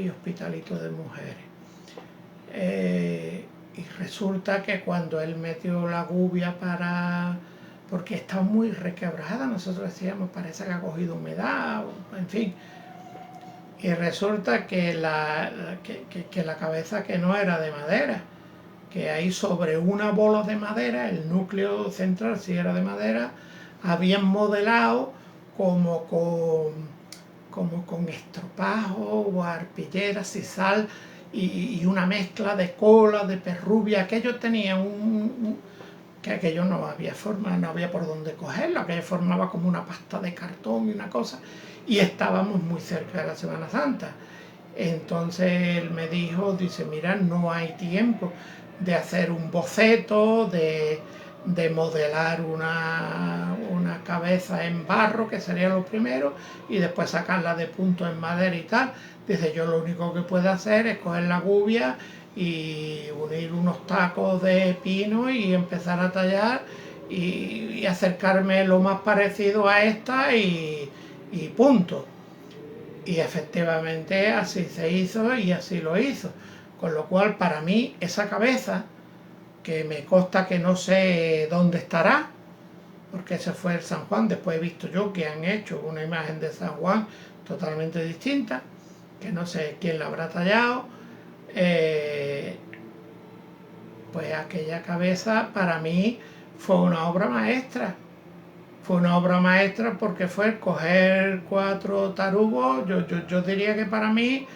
Speaker 1: Hospitalito de Mujeres. Y resulta que cuando él metió la gubia porque está muy requebrada, nosotros decíamos, parece que ha cogido humedad, en fin. Y resulta que la cabeza, que no era de madera, que ahí sobre una bola de madera, el núcleo central sí era de madera, habían modelado como con estropajo o arpilleras y sal y una mezcla de cola, de perrubia. Aquello tenía que aquello no había forma, no había por dónde cogerlo, aquello formaba como una pasta de cartón y una cosa, y estábamos muy cerca de la Semana Santa. Entonces él me dijo, dice, mira, no hay tiempo de hacer un boceto, de modelar una cabeza en barro, que sería lo primero, y después sacarla de punto en madera y tal. Dice, yo lo único que puedo hacer es coger la gubia y unir unos tacos de pino y empezar a tallar y acercarme lo más parecido a esta y punto. Y efectivamente así se hizo y así lo hizo. Con lo cual, para mí, esa cabeza, que me consta que no sé dónde estará, porque ese fue el San Juan, después he visto yo que han hecho una imagen de San Juan totalmente distinta, que no sé quién la habrá tallado, pues aquella cabeza para mí fue una obra maestra. Fue una obra maestra porque fue coger 4 tarugos. Yo diría que para mí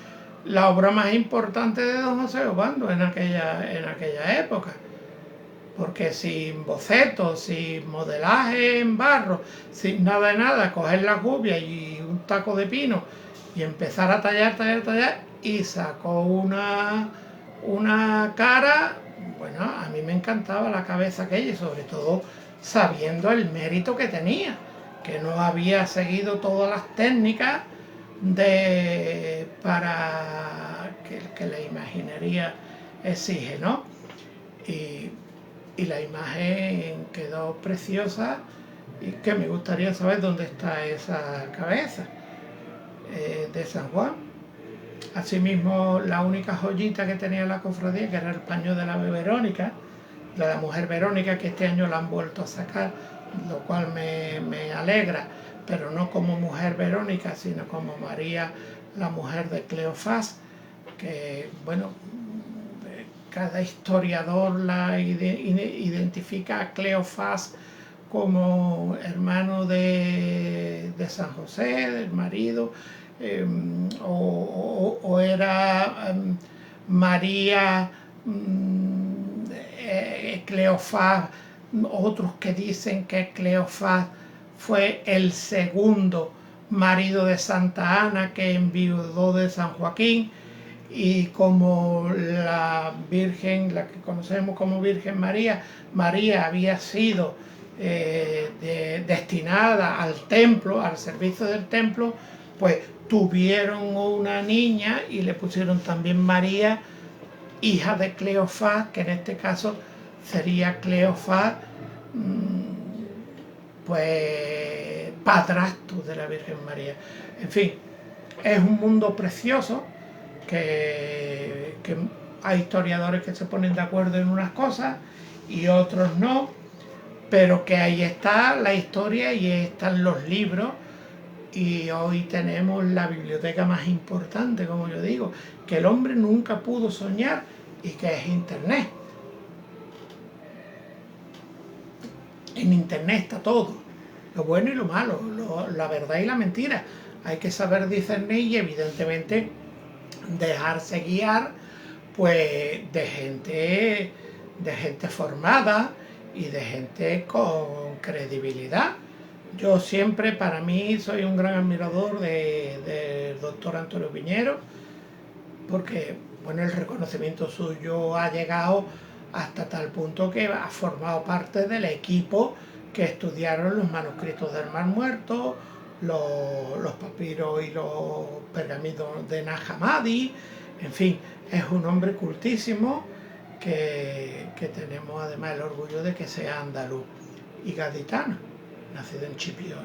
Speaker 1: la obra más importante de don José Obando en aquella época. Porque sin bocetos, sin modelaje en barro, sin nada de nada, coger la gubia y un taco de pino y empezar a tallar, y sacó una cara. Bueno, a mí me encantaba la cabeza aquella, y sobre todo sabiendo el mérito que tenía, que no había seguido todas las técnicas para que la imaginería exige, ¿no? Y la imagen quedó preciosa, y que me gustaría saber dónde está esa cabeza de San Juan. Asimismo, la única joyita que tenía la cofradía, que era el paño de la Verónica, de la mujer Verónica, que este año la han vuelto a sacar, lo cual me alegra, pero no como mujer Verónica, sino como María, la mujer de Cleofás, que, bueno, cada historiador la identifica a Cleofás como hermano de San José, del marido, o era María Cleofás. Otros que dicen que Cleofás fue el segundo marido de Santa Ana, que enviudó de San Joaquín, y como la Virgen, la que conocemos como Virgen María, María había sido destinada al templo, al servicio del templo, pues tuvieron una niña y le pusieron también María, hija de Cleofás, que en este caso sería Cleofás, pues padrastro de la Virgen María. En fin, es un mundo precioso, que hay historiadores que se ponen de acuerdo en unas cosas y otros no, pero que ahí está la historia y están los libros, y hoy tenemos la biblioteca más importante, como yo digo, que el hombre nunca pudo soñar, y que es Internet. En Internet está todo, lo bueno y lo malo, la verdad y la mentira. Hay que saber discernir y evidentemente dejarse guiar, pues, de gente formada y de gente con credibilidad. Yo siempre, para mí, soy un gran admirador del doctor Antonio Piñero, porque, bueno, el reconocimiento suyo ha llegado hasta tal punto que ha formado parte del equipo que estudiaron los manuscritos del Mar Muerto, los papiros y los pergaminos de Nag Hammadi. En fin, es un hombre cultísimo, que tenemos además el orgullo de que sea andaluz y gaditano, nacido en Chipiona.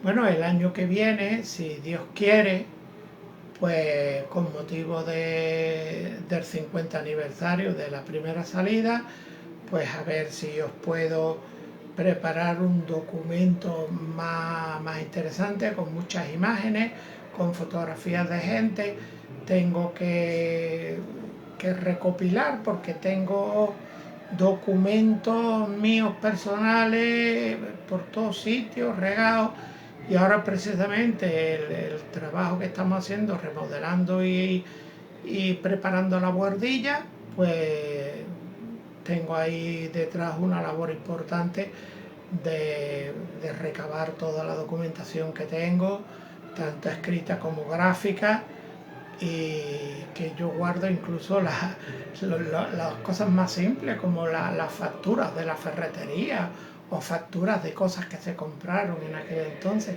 Speaker 1: Bueno, el año que viene, si Dios quiere, pues con motivo del 50 aniversario de la primera salida, pues a ver si os puedo preparar un documento más interesante, con muchas imágenes, con fotografías de gente. Tengo que recopilar, porque tengo documentos míos personales por todos sitios regados, y ahora precisamente el trabajo que estamos haciendo, remodelando y preparando la buhardilla, pues tengo ahí detrás una labor importante de recabar toda la documentación que tengo, tanto escrita como gráfica, y que yo guardo incluso las cosas más simples, como las facturas de la ferretería o facturas de cosas que se compraron en aquel entonces,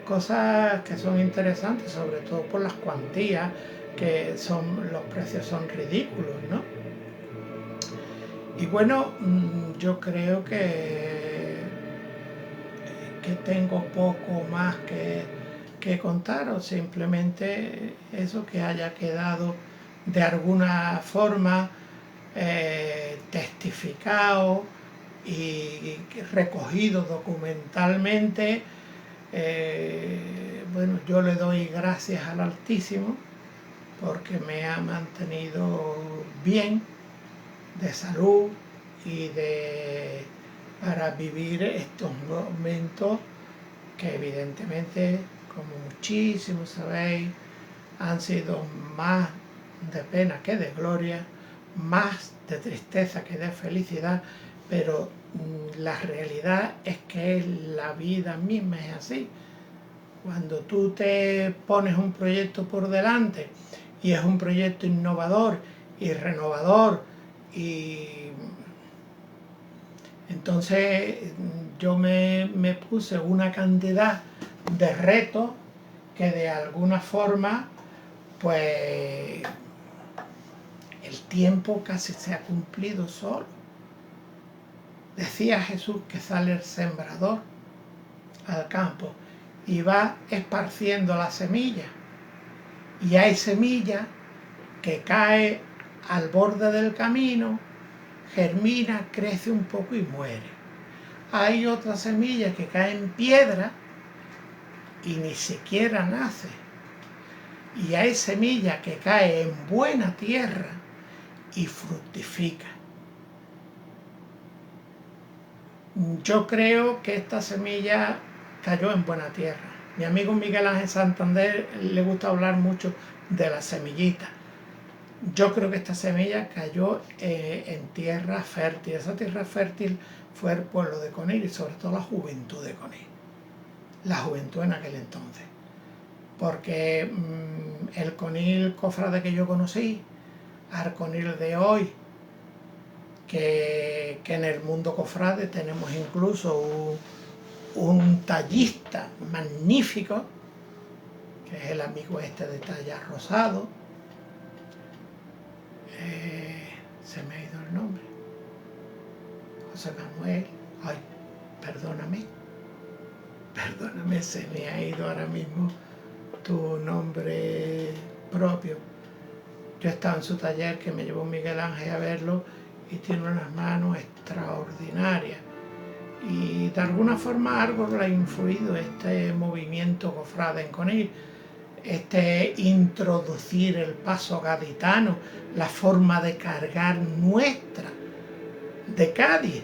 Speaker 1: cosas que son interesantes, sobre todo por las cuantías, que los precios son ridículos, ¿no? Y bueno, yo creo que tengo poco más que contaros, simplemente eso, que haya quedado de alguna forma testificado y recogido documentalmente. Bueno, yo le doy gracias al Altísimo porque me ha mantenido bien de salud y para vivir estos momentos que evidentemente, como muchísimos sabéis, han sido más de pena que de gloria, más de tristeza que de felicidad, pero la realidad es que la vida misma es así. Cuando tú te pones un proyecto por delante y es un proyecto innovador y renovador, y entonces yo me puse una cantidad de retos que de alguna forma, pues el tiempo casi se ha cumplido solo. Decía Jesús que sale el sembrador al campo y va esparciendo la semilla, y hay semilla que cae al borde del camino, germina, crece un poco y muere. Hay otra semilla que cae en piedra y ni siquiera nace. Y hay semilla que cae en buena tierra y fructifica. Yo creo que esta semilla cayó en buena tierra. Mi amigo Miguel Ángel Santander le gusta hablar mucho de la semillita. Yo creo que esta semilla cayó en tierra fértil. Esa tierra fértil fue el pueblo de Conil y sobre todo la juventud de Conil. La juventud en aquel entonces. Porque el Conil cofrade que yo conocí, al Conil de hoy, que en el mundo cofrade tenemos incluso un tallista magnífico, que es el amigo este de Talla Rosado. Se me ha ido el nombre. José Manuel. Ay, perdóname, se me ha ido ahora mismo tu nombre propio. Yo estaba en su taller, que me llevó Miguel Ángel a verlo, y tiene unas manos extraordinarias. Y de alguna forma algo le ha influido este movimiento cofrade en Conil, introducir el paso gaditano, la forma de cargar nuestra de Cádiz,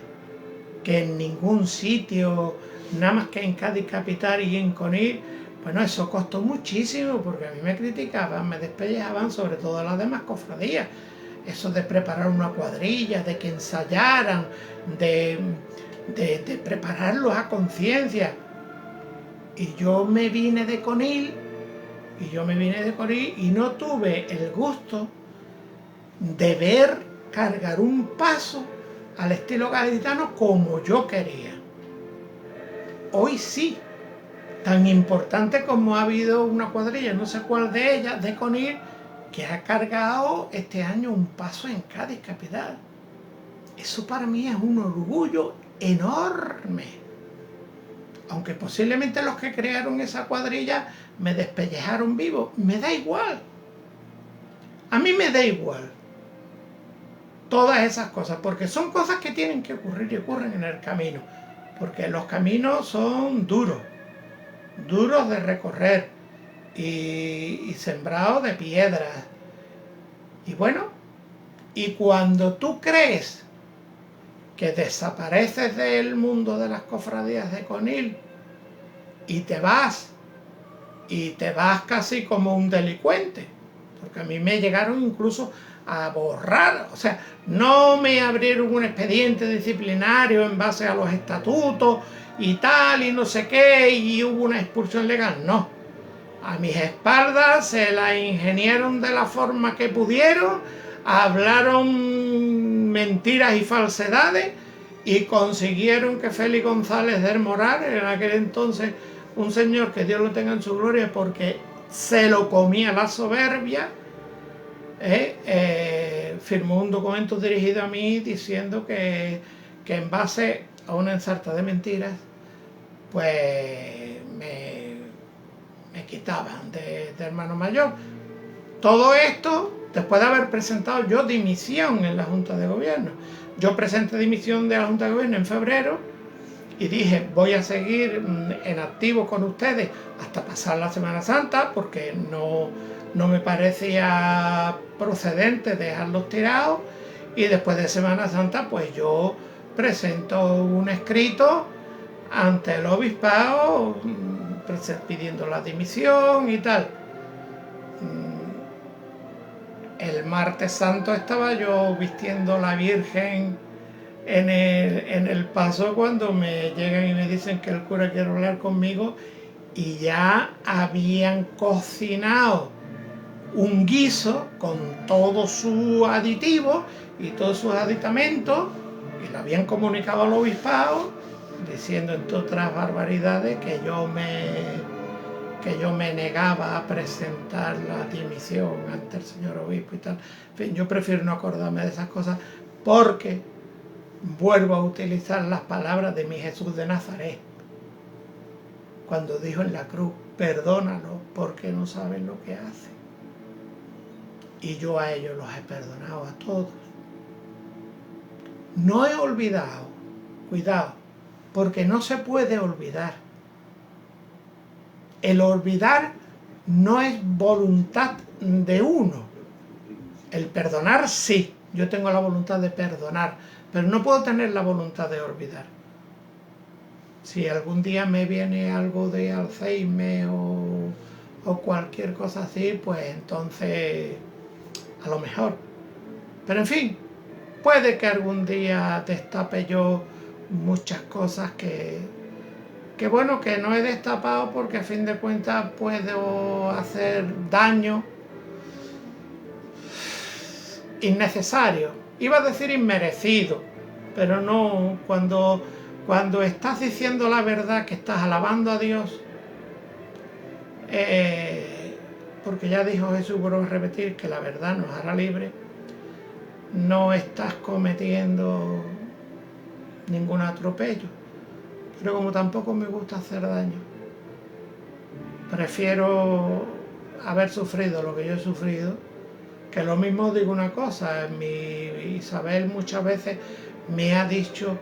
Speaker 1: que en ningún sitio, nada más que en Cádiz capital y en Conil. Bueno, eso costó muchísimo, porque a mí me criticaban, me despellejaban, sobre todo las demás cofradías. Eso de preparar una cuadrilla, de que ensayaran, de prepararlos a conciencia. Y yo me vine de Conil, y no tuve el gusto de ver cargar un paso al estilo gaditano como yo quería. Hoy sí, tan importante como ha habido una cuadrilla, no sé cuál de ellas, de Conil, que ha cargado este año un paso en Cádiz capital. Eso para mí es un orgullo enorme. Aunque posiblemente los que crearon esa cuadrilla me despellejaron vivo, me da igual. A mí me da igual todas esas cosas, porque son cosas que tienen que ocurrir y ocurren en el camino, porque los caminos son duros de recorrer y sembrados de piedras. Y bueno, y cuando tú crees que desapareces del mundo de las cofradías de Conil y te vas casi como un delincuente, porque a mí me llegaron incluso a borrar, o sea, no me abrieron un expediente disciplinario en base a los estatutos y tal, y no sé qué, y hubo una expulsión legal, no. A mis espaldas se la ingeniaron de la forma que pudieron, hablaron mentiras y falsedades y consiguieron que Félix González del Moral, en aquel entonces un señor que Dios lo tenga en su gloria porque se lo comía la soberbia, firmó un documento dirigido a mí diciendo que en base a una ensarta de mentiras pues me quitaban de hermano mayor. Todo esto después de haber presentado yo dimisión en la Junta de Gobierno. Yo presenté dimisión de la Junta de Gobierno en febrero y dije, voy a seguir en activo con ustedes hasta pasar la Semana Santa, porque no me parecía procedente dejarlos tirados, y después de Semana Santa pues yo presento un escrito ante el obispado pidiendo la dimisión y tal. El martes santo estaba yo vistiendo la Virgen en el paso cuando me llegan y me dicen que el cura quiere hablar conmigo, y ya habían cocinado un guiso con todos sus aditivos y todos sus aditamentos, y lo habían comunicado al obispado diciendo, entre otras barbaridades, que yo me negaba a presentar la dimisión ante el señor obispo y tal. En fin, yo prefiero no acordarme de esas cosas, porque vuelvo a utilizar las palabras de mi Jesús de Nazaret, cuando dijo en la cruz, perdónalo porque no saben lo que hacen. Y yo a ellos los he perdonado a todos. No he olvidado, cuidado, porque no se puede olvidar. El olvidar no es voluntad de uno. El perdonar sí, yo tengo la voluntad de perdonar, pero no puedo tener la voluntad de olvidar. Si algún día me viene algo de Alzheimer o cualquier cosa así, pues entonces a lo mejor. Pero en fin, puede que algún día destape yo muchas cosas que bueno, que no he destapado, porque a fin de cuentas puedo hacer daño innecesario. Iba a decir inmerecido, pero no. Cuando estás diciendo la verdad, que estás alabando a Dios, porque ya dijo Jesús, vuelvo a repetir, que la verdad nos hará libres, no estás cometiendo ningún atropello. Pero como tampoco me gusta hacer daño, prefiero haber sufrido lo que yo he sufrido, que lo mismo. Digo una cosa, mi Isabel muchas veces me ha dicho,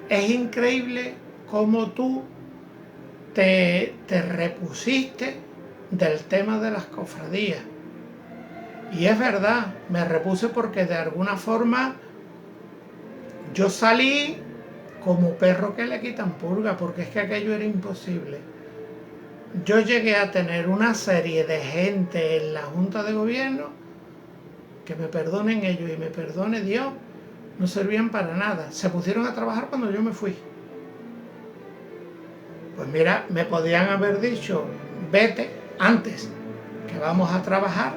Speaker 1: es increíble cómo tú te repusiste del tema de las cofradías. Y es verdad, me repuse porque de alguna forma yo salí como perro que le quitan purga, porque es que aquello era imposible. Yo llegué a tener una serie de gente en la Junta de Gobierno, que me perdonen ellos y me perdone Dios, no servían para nada. Se pusieron a trabajar cuando yo me fui. Pues mira, me podían haber dicho, vete antes, que vamos a trabajar,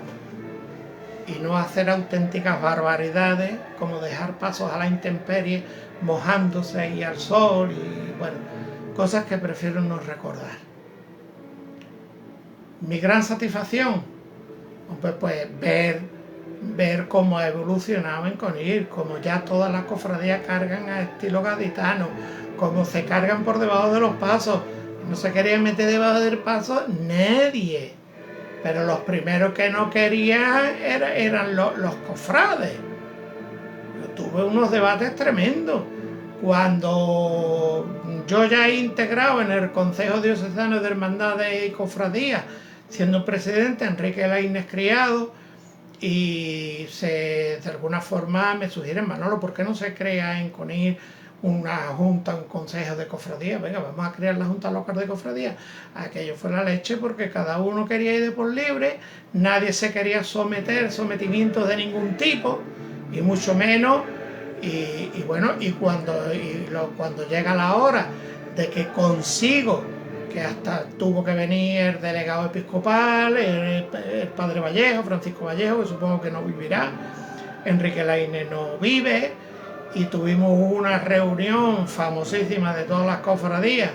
Speaker 1: y no hacer auténticas barbaridades como dejar pasos a la intemperie, mojándose y al sol, y bueno, cosas que prefiero no recordar. Mi gran satisfacción, pues ver cómo ha evolucionado en Conil, como ya todas las cofradías cargan a estilo gaditano, como se cargan por debajo de los pasos. No se querían meter debajo del paso nadie, pero los primeros que no querían eran los cofrades. Yo tuve unos debates tremendos. Cuando yo ya he integrado en el Consejo Diocesano de Hermandades y Cofradías, siendo presidente Enrique Laínez Criado, y de alguna forma me sugieren, Manolo, ¿por qué no se crea en Conil una junta, un consejo de cofradía, venga, vamos a crear la junta local de cofradía. Aquello fue la leche porque cada uno quería ir de por libre, nadie se quería sometimientos de ningún tipo, y mucho menos, bueno, cuando llega la hora de que consigo, que hasta tuvo que venir el delegado episcopal, el padre Vallejo, Francisco Vallejo, que supongo que no vivirá, Enrique Lainez no vive, y tuvimos una reunión famosísima de todas las cofradías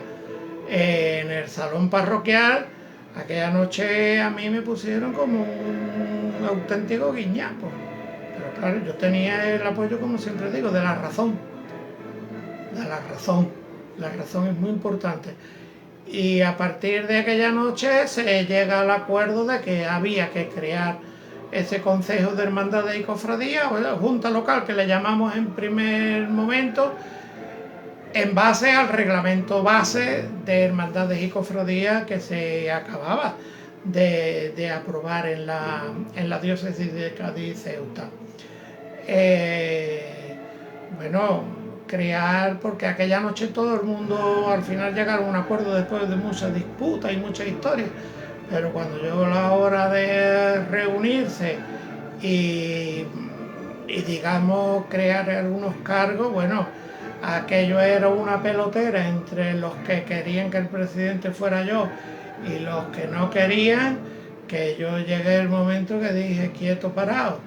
Speaker 1: en el salón parroquial. Aquella noche a mí me pusieron como un auténtico guiñapo, pero claro, yo tenía el apoyo, como siempre digo, de la razón. La razón es muy importante. Y a partir de aquella noche se llega al acuerdo de que había que crear ese Consejo de Hermandades y Cofradías, o la Junta Local, que le llamamos en primer momento, en base al reglamento base de Hermandades y Cofradías que se acababa de aprobar en la diócesis de Cádiz y Ceuta. Bueno, crear, porque aquella noche todo el mundo al final llegaron a un acuerdo después de muchas disputas y muchas historias, pero cuando llegó la hora de reunirse y digamos crear algunos cargos, bueno, aquello era una pelotera entre los que querían que el presidente fuera yo y los que no querían, que yo llegué el momento que dije, quieto, parado,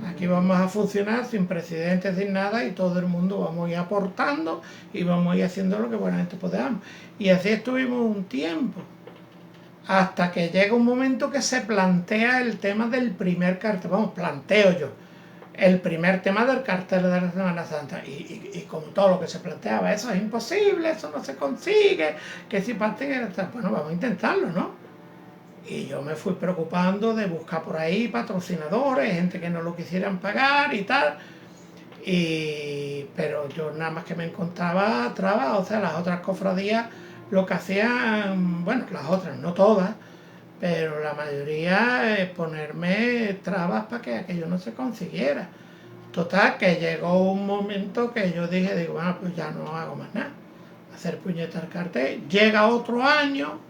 Speaker 1: aquí vamos a funcionar sin presidente, sin nada, y todo el mundo vamos a ir aportando y vamos a ir haciendo lo que buenamente podamos. Y así estuvimos un tiempo, hasta que llega un momento que se plantea el tema del primer cartel, vamos, planteo yo, el primer tema del cartel de la Semana Santa, y como todo lo que se planteaba, eso es imposible, eso no se consigue, que si parten, bueno, vamos a intentarlo, ¿no? Y yo me fui preocupando de buscar por ahí patrocinadores, gente que no lo quisieran pagar y tal, pero yo nada más que me encontraba trabas. O sea, las otras cofradías lo que hacían, bueno, las otras, no todas, pero la mayoría, es ponerme trabas para que aquello no se consiguiera. Total, que llegó un momento que yo dije, bueno, pues ya no hago más nada, hacer puñeta al cartel. Llega otro año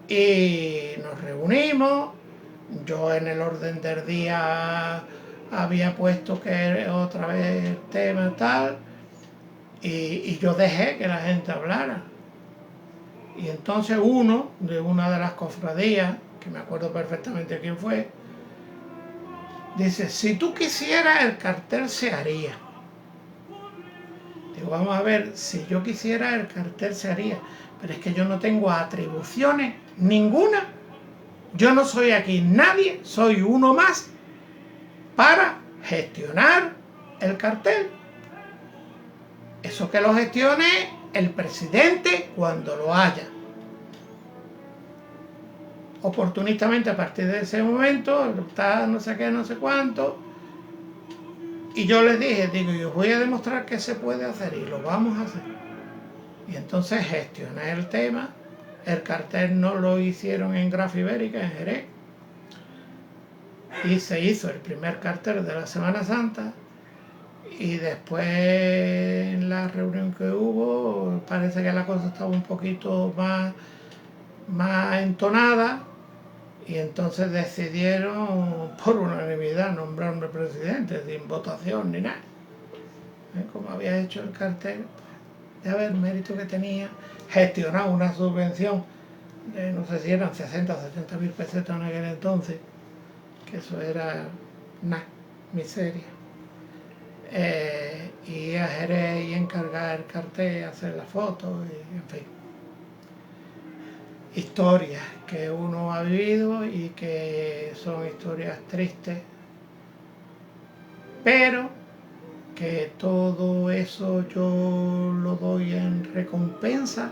Speaker 1: y nos reunimos. Yo en el orden del día había puesto que otra vez el tema tal, y yo dejé que la gente hablara. Y entonces uno de una de las cofradías, que me acuerdo perfectamente quién fue, dice, si tú quisieras el cartel se haría. Digo, vamos a ver, si yo quisiera el cartel se haría, pero es que yo no tengo atribuciones ninguna. Yo no soy aquí nadie, soy uno más para gestionar el cartel. Eso que lo gestione el presidente cuando lo haya. Oportunistamente, a partir de ese momento, está no sé qué, no sé cuánto, y yo les dije, yo voy a demostrar que se puede hacer y lo vamos a hacer. Y entonces gestioné el tema. El cartel no lo hicieron en Graf Ibérica, en Jerez, y se hizo el primer cartel de la Semana Santa. Y después, en la reunión que hubo, parece que la cosa estaba un poquito más entonada, y entonces decidieron por unanimidad nombrarme presidente, sin votación ni nada. Como había hecho el cartel, ya ver el mérito que tenía, gestionar una subvención de, no sé si eran 60 o 70 mil pesetas en aquel entonces, que eso era nada, miseria. Y a Jerez y encargar el cartel, hacer las fotos, y en fin. Historias que uno ha vivido y que son historias tristes, pero que todo eso yo lo doy en recompensa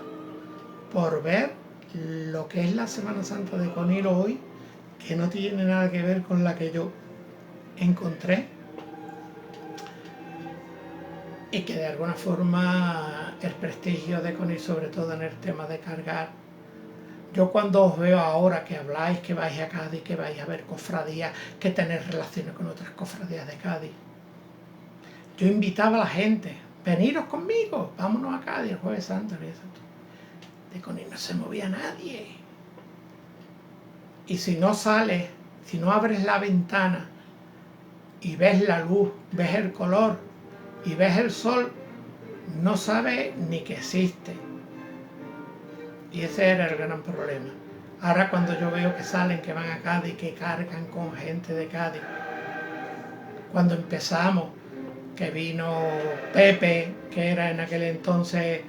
Speaker 1: por ver lo que es la Semana Santa de Conil hoy, que no tiene nada que ver con la que yo encontré, y que de alguna forma el prestigio de Conil, sobre todo en el tema de cargar. Yo cuando os veo ahora que habláis, que vais a Cádiz, que vais a ver cofradías, que tenéis relaciones con otras cofradías de Cádiz, yo invitaba a la gente, veniros conmigo, vámonos a Cádiz el Jueves Santo. De Conil no se movía nadie. Y si no sales, si no abres la ventana y ves la luz, ves el color y ves el sol, no sabes ni que existe. Y ese era el gran problema. Ahora cuando yo veo que salen, que van a Cádiz, que cargan con gente de Cádiz. Cuando empezamos, que vino Pepe, que era en aquel entonces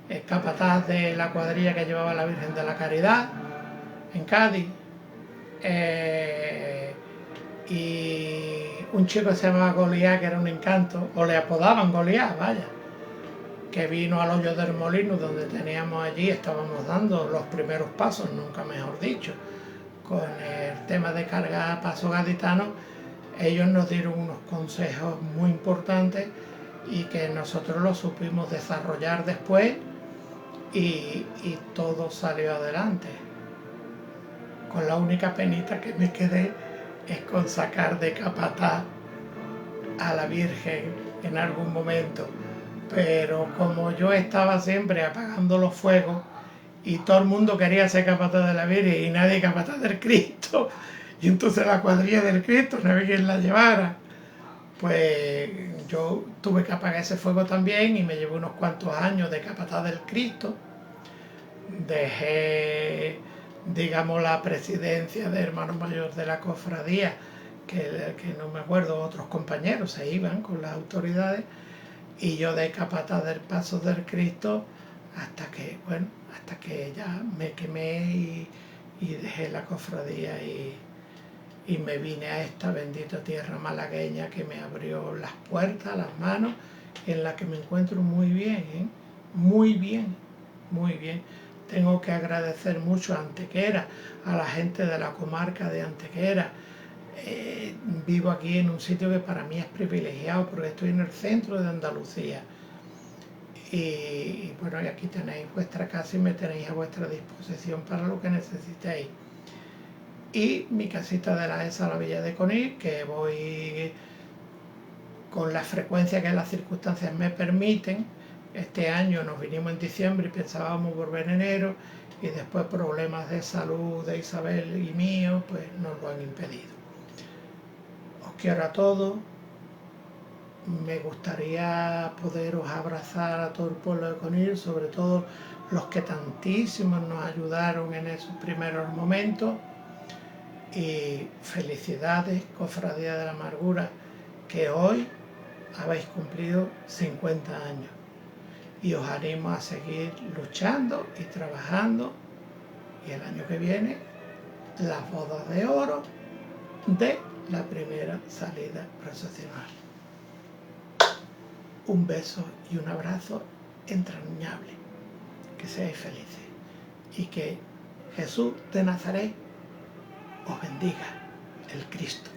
Speaker 1: el capataz de la cuadrilla que llevaba a la Virgen de la Caridad en Cádiz, y un chico que se llamaba Goliat, que era un encanto, o le apodaban Goliat, vaya, que vino al Hoyo del Molino, donde teníamos allí, estábamos dando los primeros pasos, nunca mejor dicho, con el tema de cargar paso gaditano. Ellos nos dieron unos consejos muy importantes y que nosotros los supimos desarrollar después y todo salió adelante. Con la única penita que me quedé es con sacar de capataz a la Virgen en algún momento. Pero como yo estaba siempre apagando los fuegos y todo el mundo quería ser capataz de la Virgen y nadie capataz del Cristo, y entonces la cuadrilla del Cristo no había quien la llevara, pues yo tuve que apagar ese fuego también y me llevé unos cuantos años de capataz del Cristo. Dejé, digamos, la presidencia de hermano mayor de la cofradía, que no me acuerdo, otros compañeros se iban con las autoridades, y yo de capataz del Paso del Cristo hasta que ya me quemé y dejé la cofradía y me vine a esta bendita tierra malagueña que me abrió las puertas, las manos, en la que me encuentro muy bien, muy bien, muy bien. Tengo que agradecer mucho a Antequera, a la gente de la comarca de Antequera. Vivo aquí en un sitio que para mí es privilegiado porque estoy en el centro de Andalucía. Y bueno, y aquí tenéis vuestra casa y me tenéis a vuestra disposición para lo que necesitéis. Y mi casita de la ESA, la Villa de Conil, que voy con la frecuencia que las circunstancias me permiten. Este año nos vinimos en diciembre y pensábamos volver en enero, y después problemas de salud de Isabel y mío pues nos lo han impedido. Os quiero a todos. Me gustaría poderos abrazar a todo el pueblo de Conil, sobre todo los que tantísimos nos ayudaron en esos primeros momentos. Y felicidades, Cofradía de la Amargura, que hoy habéis cumplido 50 años. Y os animo a seguir luchando y trabajando. Y el año que viene, las bodas de oro de la primera salida procesional. Un beso y un abrazo entrañable. Que seáis felices. Y que Jesús de Nazaret os bendiga, el Cristo.